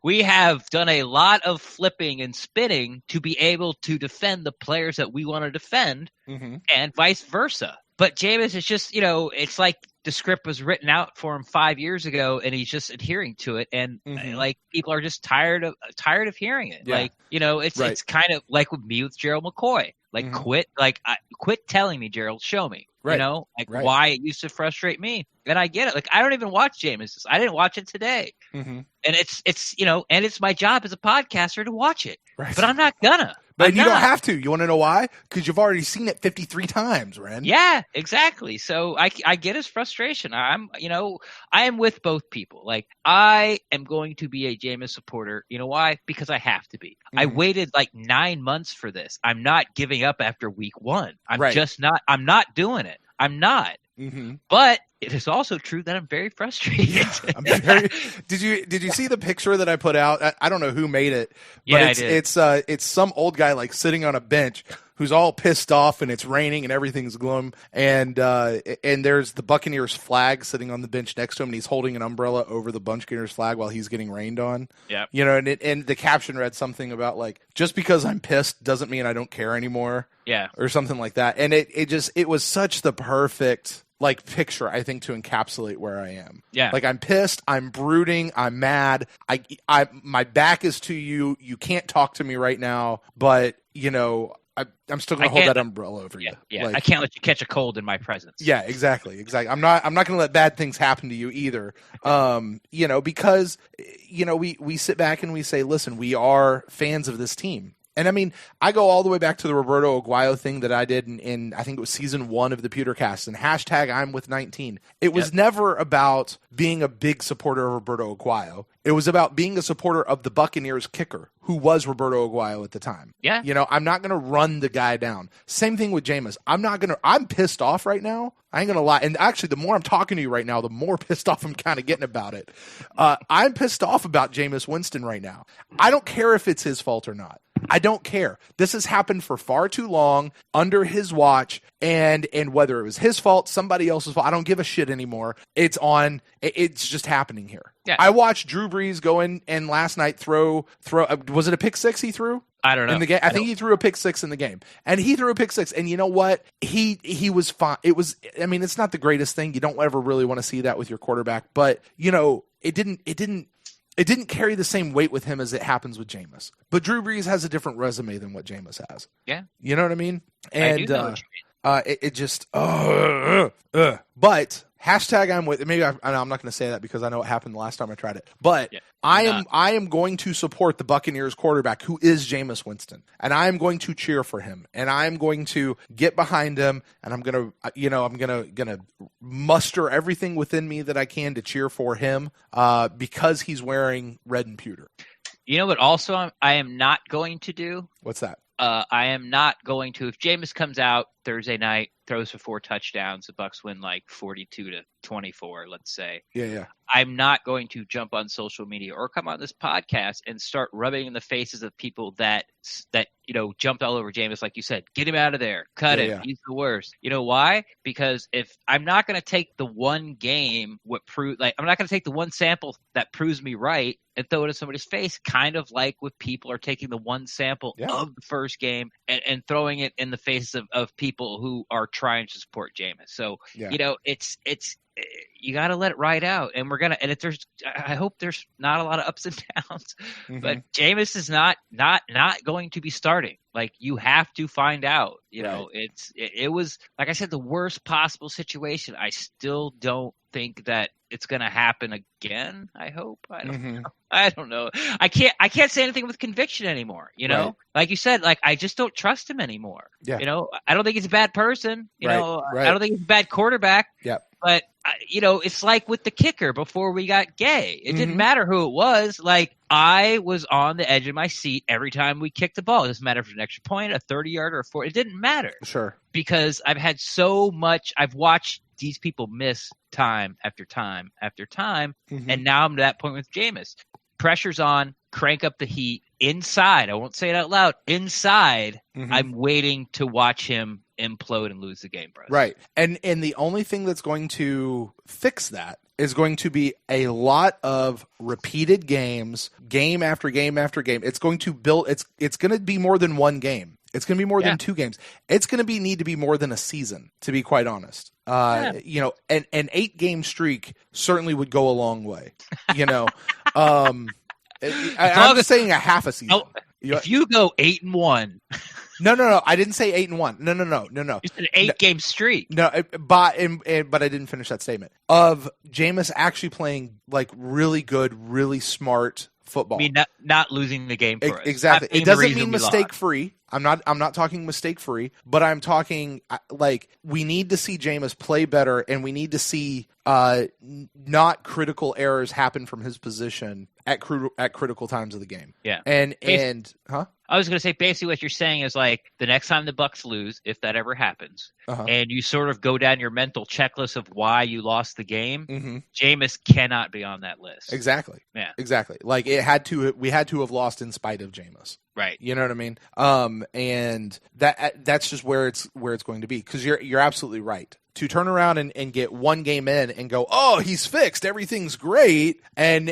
We have done a lot of flipping and spinning to be able to defend the players that we want to defend, and vice versa. But Jameis is just, it's like the script was written out for him 5 years ago, and he's just adhering to it. And like, people are just tired of hearing it. Yeah. Like, it's kind of like with me with Gerald McCoy. Like, quit telling me, Gerald, show me. Right. Why it used to frustrate me. And I get it. Like, I don't even watch Jameis. I didn't watch it today. And it's and it's my job as a podcaster to watch it. Right. But I'm not gonna. But you don't have to. You want to know why? Because you've already seen it 53 times, Ren. Yeah, exactly. So I get his frustration. I am with both people. Like, I am going to be a Jameis supporter. You know why? Because I have to be. I waited like 9 months for this. I'm not giving up after week 1. I'm not doing it. I'm not. But it is also true that I'm very frustrated. Yeah, Did you see the picture that I put out? I don't know who made it, but it's some old guy like sitting on a bench who's all pissed off, and it's raining and everything's gloom, and there's the Buccaneers flag sitting on the bench next to him, and he's holding an umbrella over the Buccaneers flag while he's getting rained on. Yeah, and the caption read something about like, just because I'm pissed doesn't mean I don't care anymore. Yeah, or something like that. And it was such the perfect like picture, I think, to encapsulate where I am. Yeah. Like, I'm pissed, I'm brooding, I'm mad. My back is to you. You can't talk to me right now, but I'm still going to hold that umbrella over you. Yeah. Like, I can't let you catch a cold in my presence. Yeah, exactly. I'm not going to let bad things happen to you either. Because we sit back and we say, listen, we are fans of this team. And I mean, I go all the way back to the Roberto Aguayo thing that I did in I think it was season 1 of the Pewtercast, and hashtag I'm with 19. It was never about being a big supporter of Roberto Aguayo. It was about being a supporter of the Buccaneers kicker, who was Roberto Aguayo at the time. Yeah. I'm not going to run the guy down. Same thing with Jameis. I'm pissed off right now. I ain't going to lie. And actually, the more I'm talking to you right now, the more pissed off I'm kind of getting about it. I'm pissed off about Jameis Winston right now. I don't care if it's his fault or not. I don't care. This has happened for far too long under his watch, and whether it was his fault, somebody else's fault, I don't give a shit anymore. It's just happening here. Yeah. I watched Drew Brees go in and last night throw was it a pick six he threw? I don't know. In the game, I think he threw a pick six in the game, and he threw a pick six. And you know what? He was fine. It was. I mean, it's not the greatest thing. You don't ever really want to see that with your quarterback, but it didn't carry the same weight with him as it happens with Jameis. But Drew Brees has a different resume than what Jameis has. Yeah, you know what I mean. And I do know what you mean. It just but hashtag I'm with. Maybe I'm not going to say that because I know what happened the last time I tried it. But yeah, I am going to support the Buccaneers quarterback, who is Jameis Winston, and I am going to cheer for him, and I am going to get behind him, and I'm gonna muster everything within me that I can to cheer for him, because he's wearing red and pewter. You know what? Also, I am not going to do. What's that? I am not going to. If Jameis comes out Thursday night, throws for 4 touchdowns, the Bucs win like 42-24, let's say. Yeah. I'm not going to jump on social media or come on this podcast and start rubbing in the faces of people that jumped all over Jameis, like you said. Get him out of there. Cut him. Yeah. He's the worst. You know why? Because if I'm not going to take the one game, I'm not going to take the one sample that proves me right and throw it in somebody's face, kind of like what people are taking the one sample of the first game and throwing it in the faces of people who are trying to support Jameis. So, it's you got to let it ride out, and I hope there's not a lot of ups and downs, but Jameis is not going to be starting. Like, you have to find out, it was, like I said, the worst possible situation. I still don't think that it's going to happen again. I hope. I don't know. I can't say anything with conviction anymore. Right. Like you said, like, I just don't trust him anymore. Yeah. I don't think he's a bad person. I don't think he's a bad quarterback. Yep. But it's like with the kicker before we got Gay. It didn't matter who it was. Like, I was on the edge of my seat every time we kicked the ball. It doesn't matter if it's an extra point, a 30-yarder, or a 40. It didn't matter. Sure. Because I've had so much. I've watched these people miss time after time after time, and now I'm to that point with Jameis. Pressure's on. Crank up the heat. Inside, I won't say it out loud. Inside, I'm waiting to watch him implode and lose the game, bro. Right. And the only thing that's going to fix that is going to be a lot of repeated games, game after game after game. It's going to build. It's going to be more than one game. It's going to be more than 2 games. It's going to need to be more than a season, to be quite honest. An 8-game streak certainly would go a long way. I'm just saying a half a season. If you go 8-1. No. I didn't say 8-1. No. It's an 8-game streak. No, but I didn't finish that statement. Of Jameis actually playing like really good, really smart football. I mean, not losing the game for us. Exactly. It doesn't mean mistake-free. I'm not talking mistake-free, but I'm talking like we need to see Jameis play better, and we need to see not critical errors happen from his position at critical times of the game. Yeah. I was going to say, basically what you're saying is, like, the next time the Bucs lose, if that ever happens, and you sort of go down your mental checklist of why you lost the game, Jameis cannot be on that list. Exactly. Yeah. Exactly. Like, we had to have lost in spite of Jameis. Right. You know what I mean? And that's just where it's going to be, because you're absolutely right. To turn around and get one game in and go, oh, he's fixed, everything's great, and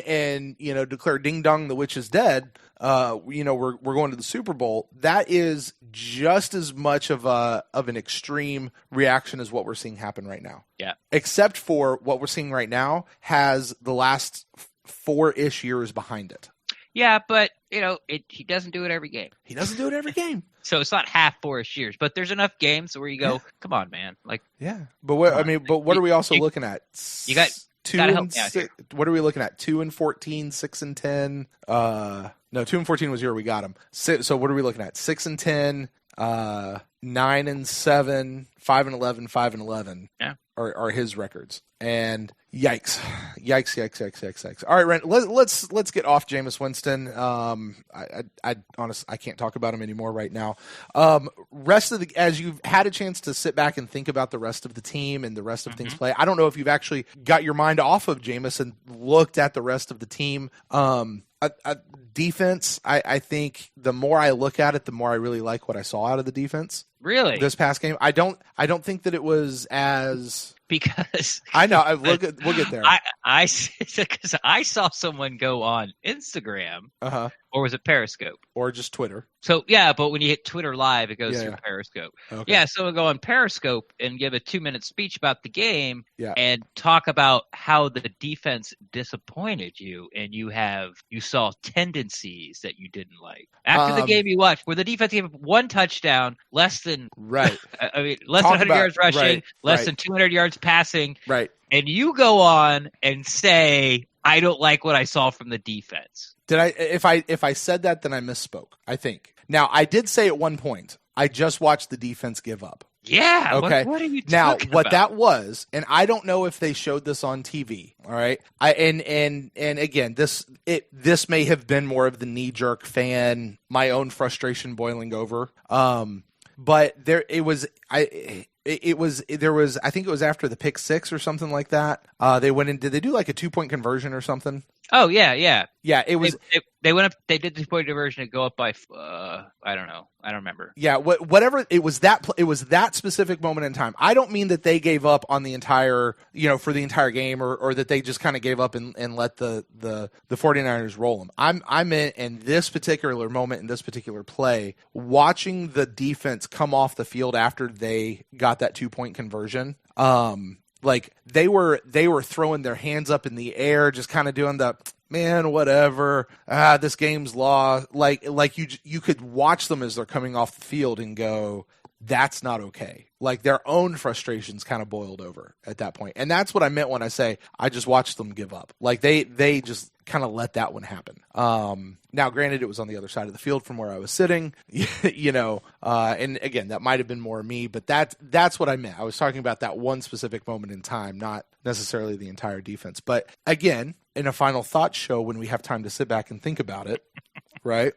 declare ding dong, the witch is dead. We're going to the Super Bowl. That is just as much of an extreme reaction as what we're seeing happen right now. Yeah. Except for what we're seeing right now has the last 4-ish years behind it. Yeah, but he doesn't do it every game. He doesn't do it every game. So it's not half 4-ish years, but there's enough games where you go, come on, man. Like, yeah. But what are we also looking at? You got 2 and 6. What are we looking at? 2-14, 6-10. No, 2-14 was year we got him. So what are we looking at? 6-10, 9-7, 5-11, 5-11. Yeah. Are his records. And yikes. All right, Ren, let's get off Jameis Winston. I honestly, I can't talk about him anymore right now. As you've had a chance to sit back and think about the rest of the team and the rest of things play, I don't know if you've actually got your mind off of Jameis and looked at the rest of the team. Defense, I think the more I look at it, the more I really like what I saw out of the defense. Really? This past game, I don't think that it was as, because I know we'll get there. Because I saw someone go on Instagram Or was it Periscope? Or just Twitter. So, yeah, but when you hit Twitter Live, it goes through Periscope. Okay. Yeah, so we'll go on Periscope and give a 2-minute speech about the game and talk about how the defense disappointed you and you saw tendencies that you didn't like. After the game you watched, where the defense gave up 1 touchdown, less than less than 100 yards rushing, less than 200 yards passing. Right. And you go on and say, I don't like what I saw from the defense. If I said that, then I misspoke, I think. Now, I did say at one point, I just watched the defense give up. Yeah. Okay. What are you now, talking what about? that was, and I don't know if they showed this on TV. All right. And again, this may have been more of the knee-jerk fan, my own frustration boiling over. But I think it was after the pick 6 or something like that. They went in. Did they do like a 2-point conversion or something? Oh yeah. Yeah, it was. They went up. They did the 2-point conversion to go up by. I don't know. I don't remember. Yeah, whatever. It was that specific moment in time. I don't mean that they gave up on the entire, for the entire game, or that they just kind of gave up and let the 49ers roll them. I'm in this particular moment, in this particular play, watching the defense come off the field after they got that 2-point conversion. Like they were throwing their hands up in the air, just kind of doing the man, whatever. This game's lost. Like you could watch them as they're coming off the field and go, that's not okay. Like their own frustrations kind of boiled over at that point. And that's what I meant when I say I just watched them give up. Like they just kind of let that one happen. Now, granted, it was on the other side of the field from where I was sitting, and again, that might have been more me, but that's what I meant. I was talking about that one specific moment in time, not necessarily the entire defense. But again, in a final thought show, when we have time to sit back and think about it, right?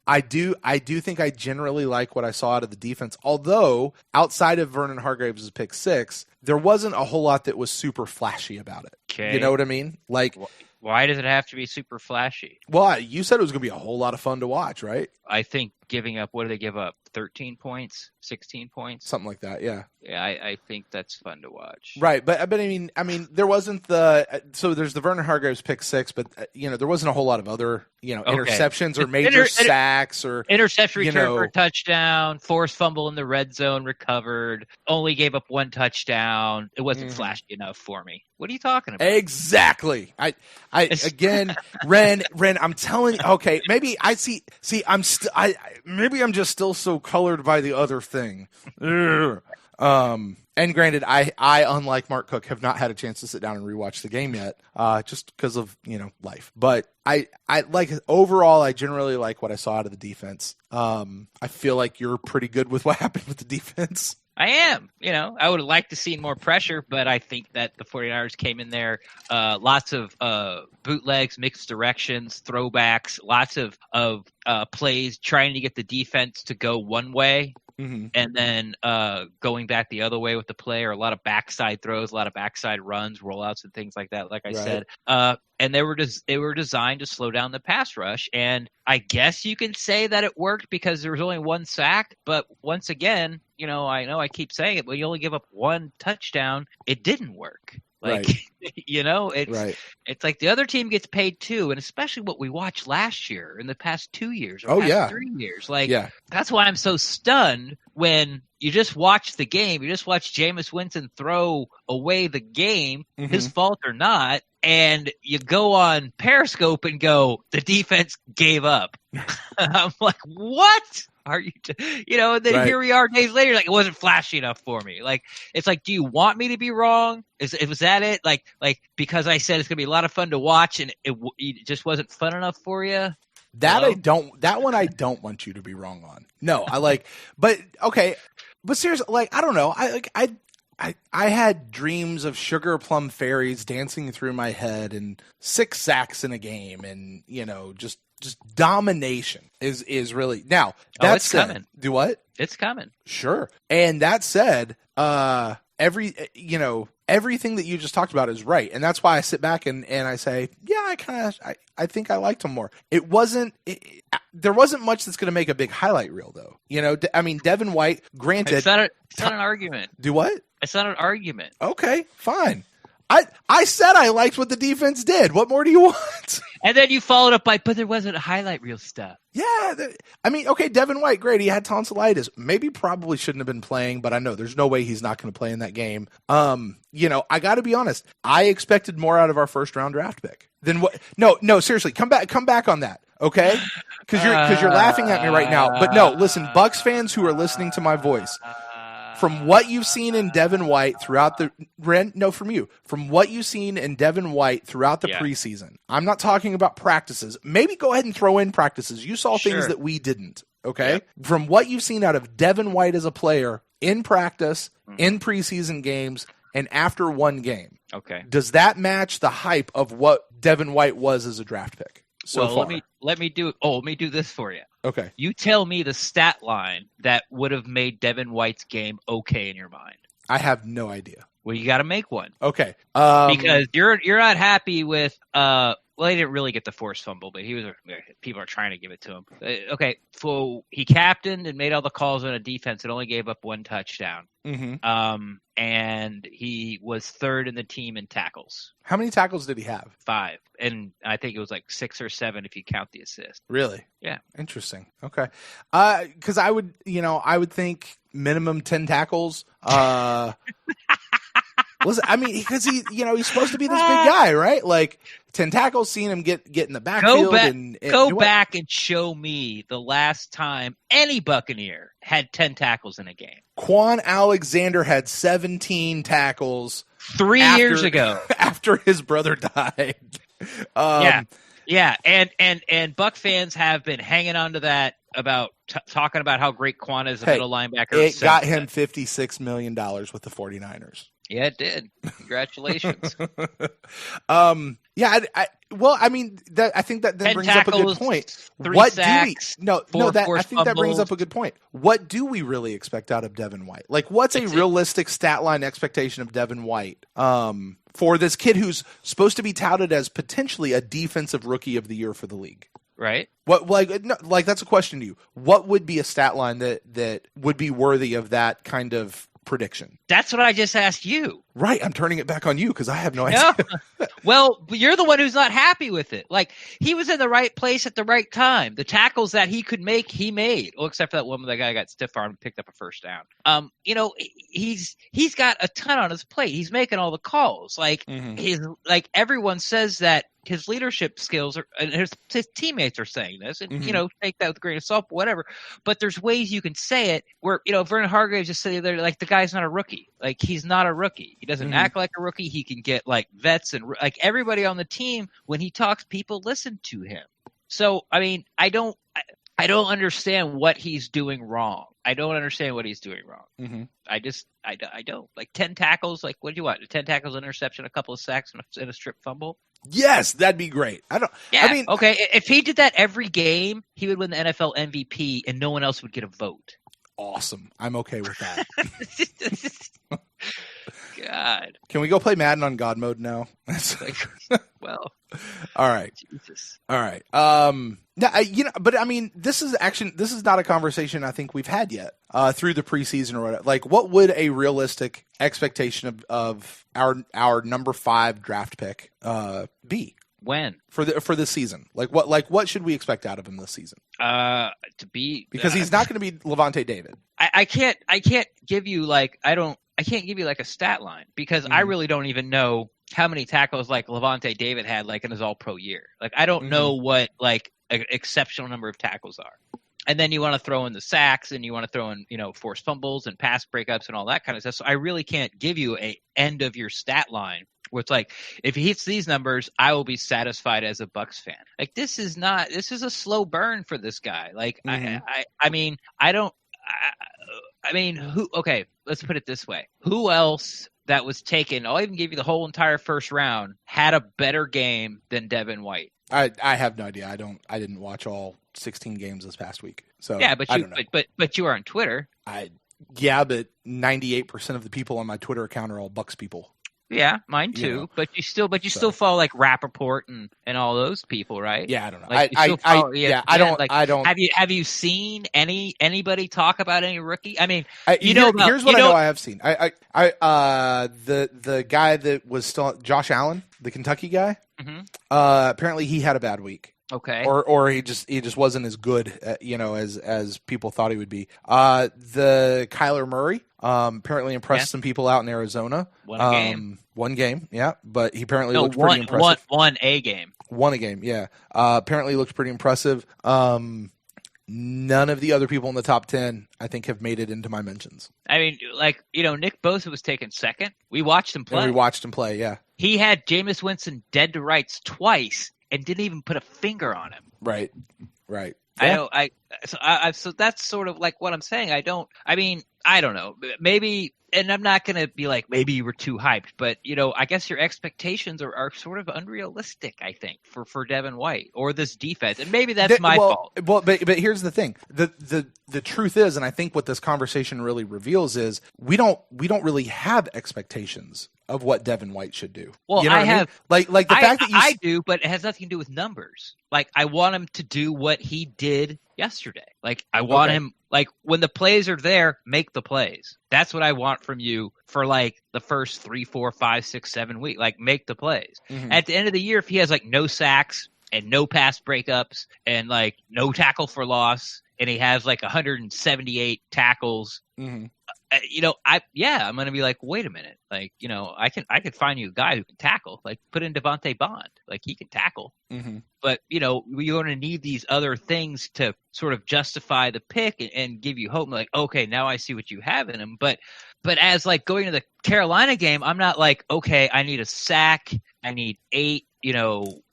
I do think I generally like what I saw out of the defense, although outside of Vernon Hargreaves' pick 6, there wasn't a whole lot that was super flashy about it. Okay. You know what I mean? Like, why does it have to be super flashy? Well, you said it was going to be a whole lot of fun to watch, right? I think giving up, what do they give up? 13 points, 16 points, something like that. Yeah. Yeah, I think that's fun to watch. Right, but I mean, there wasn't so there's the Vernon Hargreaves pick 6, but there wasn't a whole lot of other interceptions or major sacks or interception return for a touchdown, forced fumble in the red zone, recovered, only gave up 1 touchdown. It wasn't flashy enough for me. What are you talking about? Exactly. I again, Ren, I'm telling you. Okay, maybe I see. Maybe I'm just still so colored by the other thing. And granted, I unlike Mark Cook have not had a chance to sit down and rewatch the game yet, just because of life. But I like overall, I generally like what I saw out of the defense. I feel like you're pretty good with what happened with the defense. I am. I would have liked to see more pressure, but I think that the 49ers came in there, lots of bootlegs, mixed directions, throwbacks, lots of plays trying to get the defense to go one way. Mm-hmm. And then going back the other way with the play, or a lot of backside throws, a lot of backside runs, rollouts, and things like that. Like I said, and they were designed to slow down the pass rush. And I guess you can say that it worked because there was only 1 sack. But once again, I know I keep saying it, but you only give up 1 touchdown. It didn't work. Like, it's like the other team gets paid too, and especially what we watched last year, in the past 2 years, or past 3 years. Like, that's why I'm so stunned when you just watch the game. You just watch Jameis Winston throw away the game, his fault or not, and you go on Periscope and go, the defense gave up. I'm like, what? Are you, and then here we are days later, like, it wasn't flashy enough for me. Like, it's like, do you want me to be wrong? Was that it? Like, because I said it's going to be a lot of fun to watch and it just wasn't fun enough for you? That one I don't want you to be wrong on. No, but okay. But seriously, like, I don't know. I had dreams of sugar plum fairies dancing through my head and 6 sacks in a game and, just domination is really now. That's coming. Do what? It's coming. Sure. And that said, everything that you just talked about is right, and that's why I sit back and I say, yeah, I think I liked him more. There wasn't much that's going to make a big highlight reel, though. I mean, Devin White. Granted, it's not an argument. Do what? It's not an argument. Okay, fine. I said I liked what the defense did. What more do you want? And then you followed up by, but there wasn't highlight reel stuff. Yeah. Okay, Devin White, great. He had tonsillitis. Maybe probably shouldn't have been playing, but I know there's no way he's not going to play in that game. I got to be honest. I expected more out of our first round draft pick than what. No, seriously, come back on that. Okay. Because you're laughing at me right now. But no, listen, Bucs fans who are listening to my voice, from what you've seen in Devin White throughout the from what you've seen in Devin White throughout the preseason, I'm not talking about practices. Maybe go ahead and throw in practices. You saw things that we didn't. Okay. Yep. From what you've seen out of Devin White as a player in practice, in preseason games, and after one game. Okay. Does that match the hype of what Devin White was as a draft pick? Let me do this for you. Okay. You tell me the stat line that would have made Devin White's game okay in your mind. I have no idea. Well, you got to make one. Okay. Because you're not happy with he didn't really get the forced fumble, but people are trying to give it to him. Okay, so he captained and made all the calls on a defense that only gave up one touchdown. Mm-hmm. And he was third in the team in tackles. How many tackles did he have? 5. And I think it was like 6 or 7 if you count the assist. Really? Yeah. Interesting. Okay. Because I would think minimum 10 tackles. Listen, I mean, because he's supposed to be this big guy, right? Like 10 tackles, seeing him get in the backfield. Go back and show me the last time any Buccaneer had 10 tackles in a game. Quan Alexander had 17 tackles 3 years ago after his brother died. Yeah, and Buck fans have been hanging on to that about talking about how great Quan is a middle linebacker. It got him $56 million with the 49ers. Yeah, it did. Congratulations. I think that then brings up a good point. What sacks, do we? I think that brings up a good point. What do we really expect out of Devin White? Like, what's a realistic stat line expectation of Devin White for this kid who's supposed to be touted as potentially a defensive rookie of the year for the league? Right. That's a question to you. What would be a stat line that would be worthy of that kind of prediction? That's what I just asked you. Right. I'm turning it back on you because I have no idea. Well, you're the one who's not happy with it. Like, he was in the right place at the right time. The tackles that he could make, he made. Well, except for that one where the guy got stiff-armed and picked up a first down. He's got a ton on his plate. He's making all the calls. Like, everyone says that his leadership skills and his teammates are saying this, and take that with a grain of salt, whatever. But there's ways you can say it where Vernon Hargreaves just said there, like, the guy's not a rookie. Like, he's not a rookie. He doesn't act like a rookie. He can get like vets and like everybody on the team. When he talks, people listen to him. So I mean, I don't understand what he's doing wrong. I don't. I don't. Like 10 tackles. Like, what do you want? 10 tackles, interception, a couple of sacks, and a strip fumble. Yes, that'd be great. Okay. If he did that every game, he would win the NFL MVP, and no one else would get a vote. Awesome. I'm okay with that. God. Can we go play Madden on God mode now? Well. All right. Jesus. All right. But I mean, this is not a conversation I think we've had yet through the preseason or whatever. Like, what would a realistic expectation of our number 5 draft pick be? When? For this season? What should we expect out of him this season? Because he's not going to be Levante David. I can't give you a stat line because I really don't even know how many tackles like Levante David had like in his all-pro year. Like, I don't know what like an exceptional number of tackles are. And then you want to throw in the sacks and you want to throw in, forced fumbles and pass breakups and all that kind of stuff. So I really can't give you a end of your stat line where it's like, if he hits these numbers, I will be satisfied as a Bucs fan. Like, this is a slow burn for this guy. Like, okay, let's put it this way. Who else that was taken, I'll even give you the whole entire first round, had a better game than Devin White? I have no idea. I didn't watch all 16 games this past week. So yeah, but you are on Twitter. But 98% of the people on my Twitter account are all Bucs people. Yeah, mine too. You know. But you still follow like Rappaport and all those people, right? Yeah, I don't know. Like, I don't. Have you seen anybody talk about any rookie? I mean, here's what I know I have seen. The guy that was still Josh Allen, the Kentucky guy. Mm-hmm. Apparently he had a bad week. Okay. Or he just wasn't as good, as people thought he would be. The Kyler Murray apparently impressed some people out in Arizona. One game, yeah, but he apparently looked pretty impressive. Won a game, yeah. Apparently looked pretty impressive. None of the other people in the top 10, I think, have made it into my mentions. I mean, Nick Bosa was taken second. We watched him play. Yeah. He had Jameis Winston dead to rights twice and didn't even put a finger on him. Right. Yeah. So that's sort of like what I'm saying. I don't know. Maybe, and I'm not going to be like, maybe you were too hyped, but I guess your expectations are sort of unrealistic, I think, for Devin White or this defense. And maybe that's my fault. Well, but here's the thing. The truth is, and I think what this conversation really reveals is we don't really have expectations of what Devin White should do. Well, you know I have like the fact that I do, but it has nothing to do with numbers. Like, I want him to do what he did yesterday. Like, I want him, like, when the plays are there, make the plays. That's what I want from you for like the first 3, 4, 5, 6, 7 weeks. Like, make the plays. Mm-hmm. At the end of the year, if he has like no sacks and no pass breakups and like no tackle for loss, and he has like 178 tackles, mm-hmm. I'm going to be like, wait a minute. Like, I could find you a guy who can tackle. Like, put in Devontae Bond. Like, he can tackle. Mm-hmm. But, you're going to need these other things to sort of justify the pick and give you hope. Like, okay, now I see what you have in him. But as like going to the Carolina game, I'm not like, okay, I need a sack. I need 8,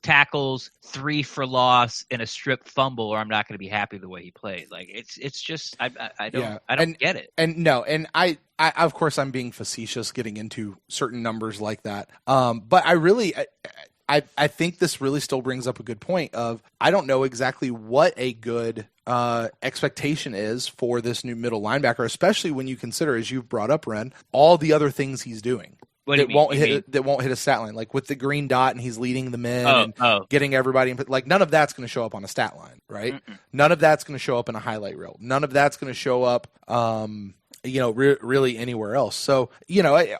tackles, 3 for loss, and a strip fumble, or I'm not going to be happy the way he played. Like, it's just I don't get it. And I of course I'm being facetious getting into certain numbers like that. But I think this really still brings up a good point of I don't know exactly what a good expectation is for this new middle linebacker, especially when you consider, as you've brought up, Ren, all the other things he's doing. That won't hit a stat line, like with the green dot and he's leading the men and getting everybody. Like, none of that's going to show up on a stat line, right? Mm-mm. None of that's going to show up in a highlight reel. None of that's going to show up, really anywhere else. So,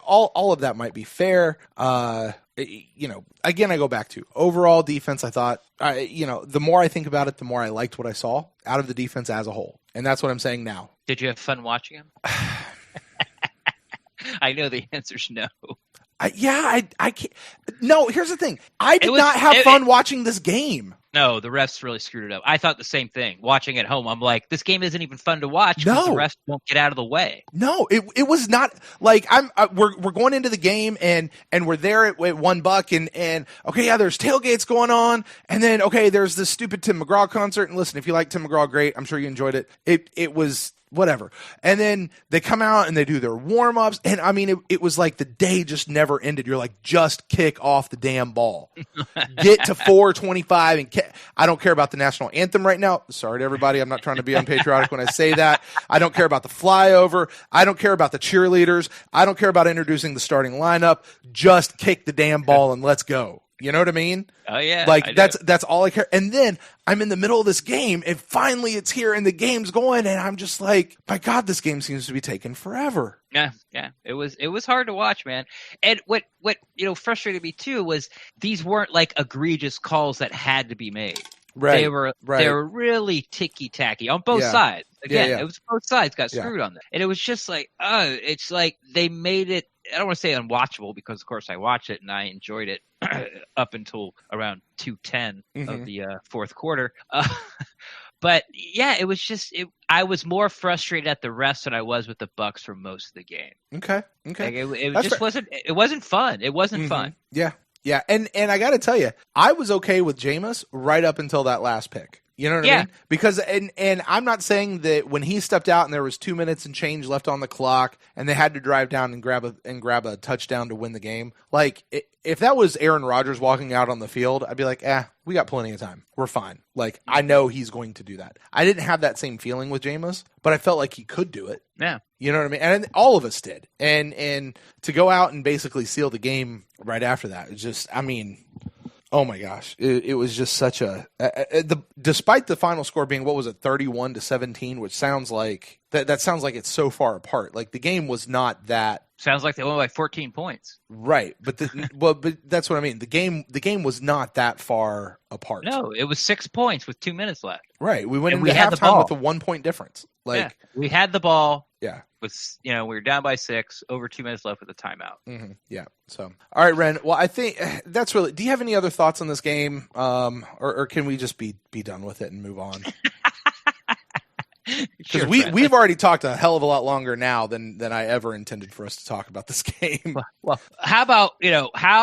all of that might be fair. Again, I go back to overall defense. I thought, the more I think about it, the more I liked what I saw out of the defense as a whole. And that's what I'm saying now. Did you have fun watching him? I know the answer's no. I can't. No, here's the thing. I did not have fun watching this game. No, the refs really screwed it up. I thought the same thing. Watching at home, I'm like, this game isn't even fun to watch because the refs won't get out of the way. No, it was not like we're going into the game and we're there at $1 and okay, yeah, there's tailgates going on, and then okay, there's this stupid Tim McGraw concert. And listen, if you like Tim McGraw, great. I'm sure you enjoyed it. It was whatever. And then they come out and they do their warm-ups. And I mean, it was like the day just never ended. You're like, just kick off the damn ball. Get to 425 and I don't care about the national anthem right now. Sorry to everybody. I'm not trying to be unpatriotic when I say that. I don't care about the flyover. I don't care about the cheerleaders. I don't care about introducing the starting lineup. Just kick the damn ball and let's go. You know what I mean? Oh yeah. Like that's all I care. And then I'm in the middle of this game and finally it's here and the game's going and I'm just like, my God, this game seems to be taking forever. Yeah. It was hard to watch, man. And what frustrated me too was these weren't like egregious calls that had to be made. Right. They were really ticky-tacky on both sides. Again, it was both sides got screwed on that. And it was just like, it's like they made it, I don't want to say unwatchable because, of course, I watched it and I enjoyed it up until around 2:10 of the fourth quarter. But, yeah, it was just I was more frustrated at the refs than I was with the Bucs for most of the game. Okay. Like it just wasn't – it wasn't fun. It wasn't fun. Yeah. Yeah, and I got to tell you, I was okay with Jameis right up until that last pick. You know what I mean? Because and I'm not saying that when he stepped out and there was 2 minutes and change left on the clock and they had to drive down and grab a touchdown to win the game. Like if that was Aaron Rodgers walking out on the field, I'd be like, we got plenty of time. We're fine. Like I know he's going to do that. I didn't have that same feeling with Jameis, but I felt like he could do it. Yeah. You know what I mean? And all of us did. And to go out and basically seal the game right after that, it just, I mean, oh my gosh, it was just such despite the final score being, what was it, 31-17, which sounds like that sounds like it's so far apart. Like the game was not that. Sounds like they won by 14 points. Right, but but that's what I mean. The game was not that far apart. No, it was 6 points with 2 minutes left. Right, we went And into we had the halftime ball. with a 1 point difference. Like we had the ball. Yeah. With, we were down by 6, over 2 minutes left with a timeout. Mm-hmm. Yeah. So, all right, Ren. Well, I think that's really. Do you have any other thoughts on this game, or can we just be done with it and move on? Because Sure, we've already talked a hell of a lot longer now than I ever intended for us to talk about this game. Well, how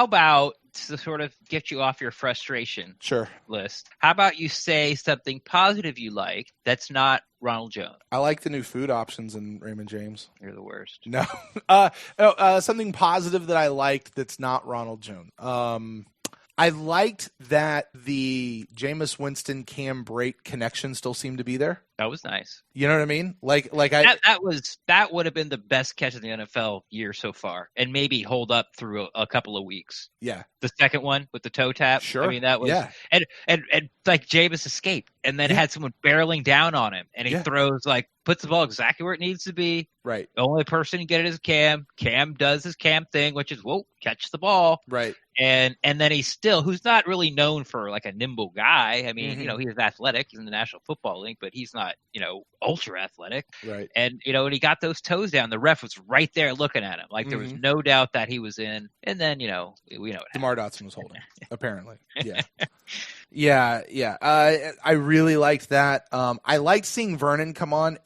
about to sort of get you off your frustration Sure. list? How about you say something positive you like that's not Ronald Jones? I like the new food options in Raymond James. You're the worst. No, something positive that I liked that's not Ronald Jones. I liked that the Jameis Winston Cam Brate connection still seemed to be there. That was nice. You know what I mean? That would have been the best catch in the NFL year so far, and maybe hold up through a couple of weeks. Yeah, the second one with the toe tap. Sure. I mean, that was and like Jameis escaped, and then had someone barreling down on him, and he puts the ball exactly where it needs to be. Right. The only person who can get it is Cam. Cam does his Cam thing, which is catch the ball. Right. And then who's not really known for like a nimble guy. I mean, he's athletic. He's in the National Football League, but he's not, ultra athletic. Right. And, when he got those toes down, the ref was right there looking at him. Like there was no doubt that he was in. And then, we know what DeMar Dotson was holding, apparently. Yeah. Yeah. I really liked that. I liked seeing Vernon come on.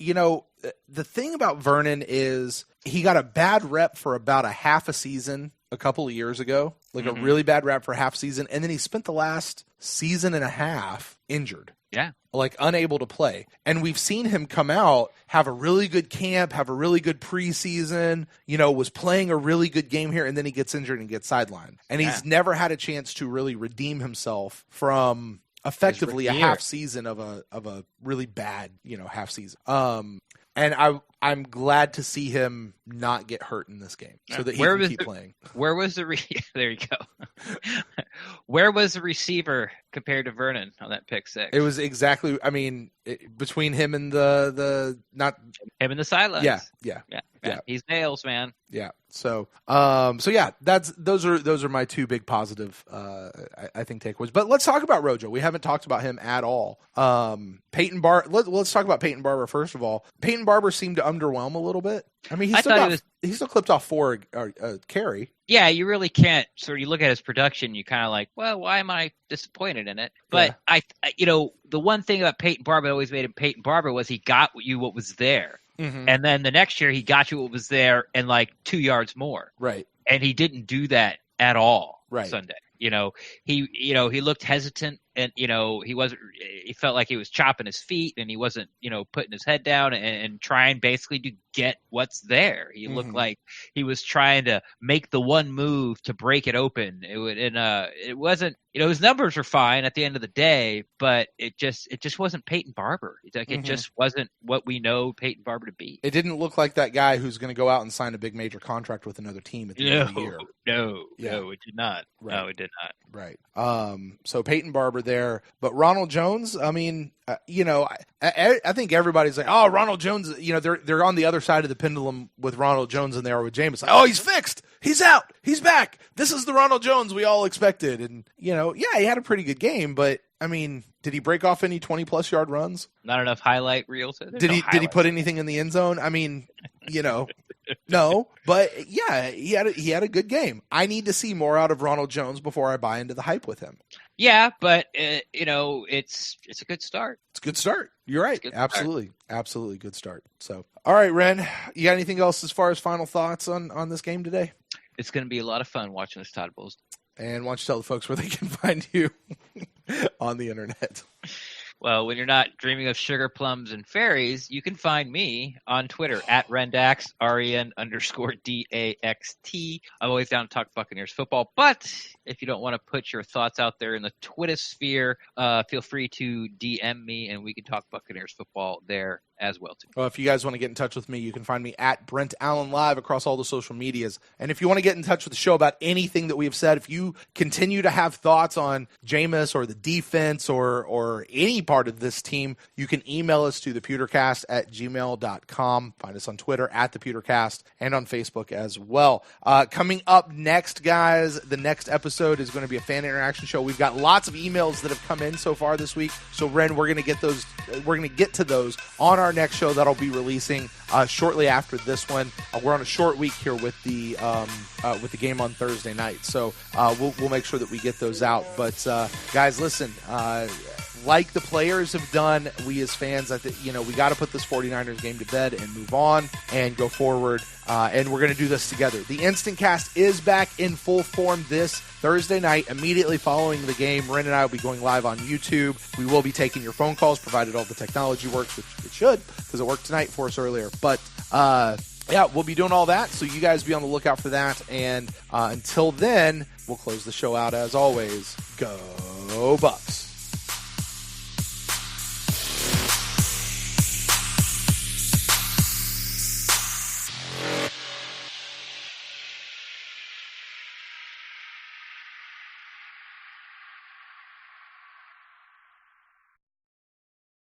The thing about Vernon is he got a bad rep for about a half a season a couple of years ago, like a really bad rep for half season. And then he spent the last season and a half injured. Yeah. Like unable to play. And we've seen him come out, have a really good camp, have a really good preseason, was playing a really good game here, and then he gets injured and gets sidelined. And he's never had a chance to really redeem himself from effectively a half season of a really bad, half season. And I'm glad to see him not get hurt in this game so that he can keep playing. Where was the there you go. Where was the receiver compared to Vernon on that pick six? It was exactly. I mean, between him and the not him and the sidelines. Yeah. He's nails, man. Yeah. So yeah, those are my two big positive, I think, takeaways. But let's talk about Rojo. We haven't talked about him at all. Peyton let's talk about Peyton Barber first of all. Peyton Barber seemed to underwhelm a little bit. I mean, he still clipped off 4 carry. Yeah, you really can't. Sort of, you look at his production, you kind of like, well, why am I disappointed in it? But the one thing about Peyton Barber that always made him Peyton Barber was he got you what was there. Mm-hmm. And then the next year he got you what was there and like 2 yards more. Right. And he didn't do that at all Sunday. He looked hesitant and, he felt like he was chopping his feet and he wasn't, putting his head down and trying basically to get what's there. He looked like he was trying to make the one move to break it open. It wasn't, his numbers were fine at the end of the day, but it just wasn't Peyton Barber. It just wasn't what we know Peyton Barber to be. It didn't look like that guy who's going to go out and sign a big major contract with another team at the end of the year. No, it did not. Right. No, it did not. Right. So Peyton Barber there, but Ronald Jones, I mean, I think everybody's like, oh, Ronald Jones, they're on the other side of the pendulum with Ronald Jones than they are with Jameis. Like, oh, he's fixed. He's out. He's back. This is the Ronald Jones we all expected. And, he had a pretty good game, but I mean, did he break off any 20-plus yard runs? Not enough highlight reels. Did he put anything in the end zone? I mean, no, but yeah, he had a good game. I need to see more out of Ronald Jones before I buy into the hype with him. Yeah, but it's a good start. It's a good start. You're right. Absolutely good start. So, all right, Ren, you got anything else as far as final thoughts on this game today? It's going to be a lot of fun watching this Todd Bowles. And why don't you tell the folks where they can find you on the internet? Well, when you're not dreaming of sugar plums and fairies, you can find me on Twitter at Rendax, REN_DAXT. I'm always down to talk Buccaneers football, but if you don't want to put your thoughts out there in the Twitter sphere, feel free to DM me and we can talk Buccaneers football there as well too. Well, if you guys want to get in touch with me, you can find me at Brent Allen Live across all the social medias. And if you want to get in touch with the show about anything that we have said, if you continue to have thoughts on Jameis or the defense or any part of this team, you can email us to thepewtercast@gmail.com. Find us on Twitter at thepewtercast and on Facebook as well. Coming up next, guys, the next episode is going to be a fan interaction show. We've got lots of emails that have come in so far this week. So, Ren, we're going to get those. We're going to get to those on our next show that'll be releasing shortly after this one. We're on a short week here with the game on Thursday night, so we'll make sure that we get those out. But guys, listen. Like the players have done, we as fans, I think, we got to put this 49ers game to bed and move on and go forward. And we're going to do this together. The Instant Cast is back in full form this Thursday night. Immediately following the game, Ren and I will be going live on YouTube. We will be taking your phone calls, provided all the technology works, which it should, because it worked tonight for us earlier. But yeah, we'll be doing all that, so you guys be on the lookout for that. And until then, we'll close the show out as always. Go Bucks.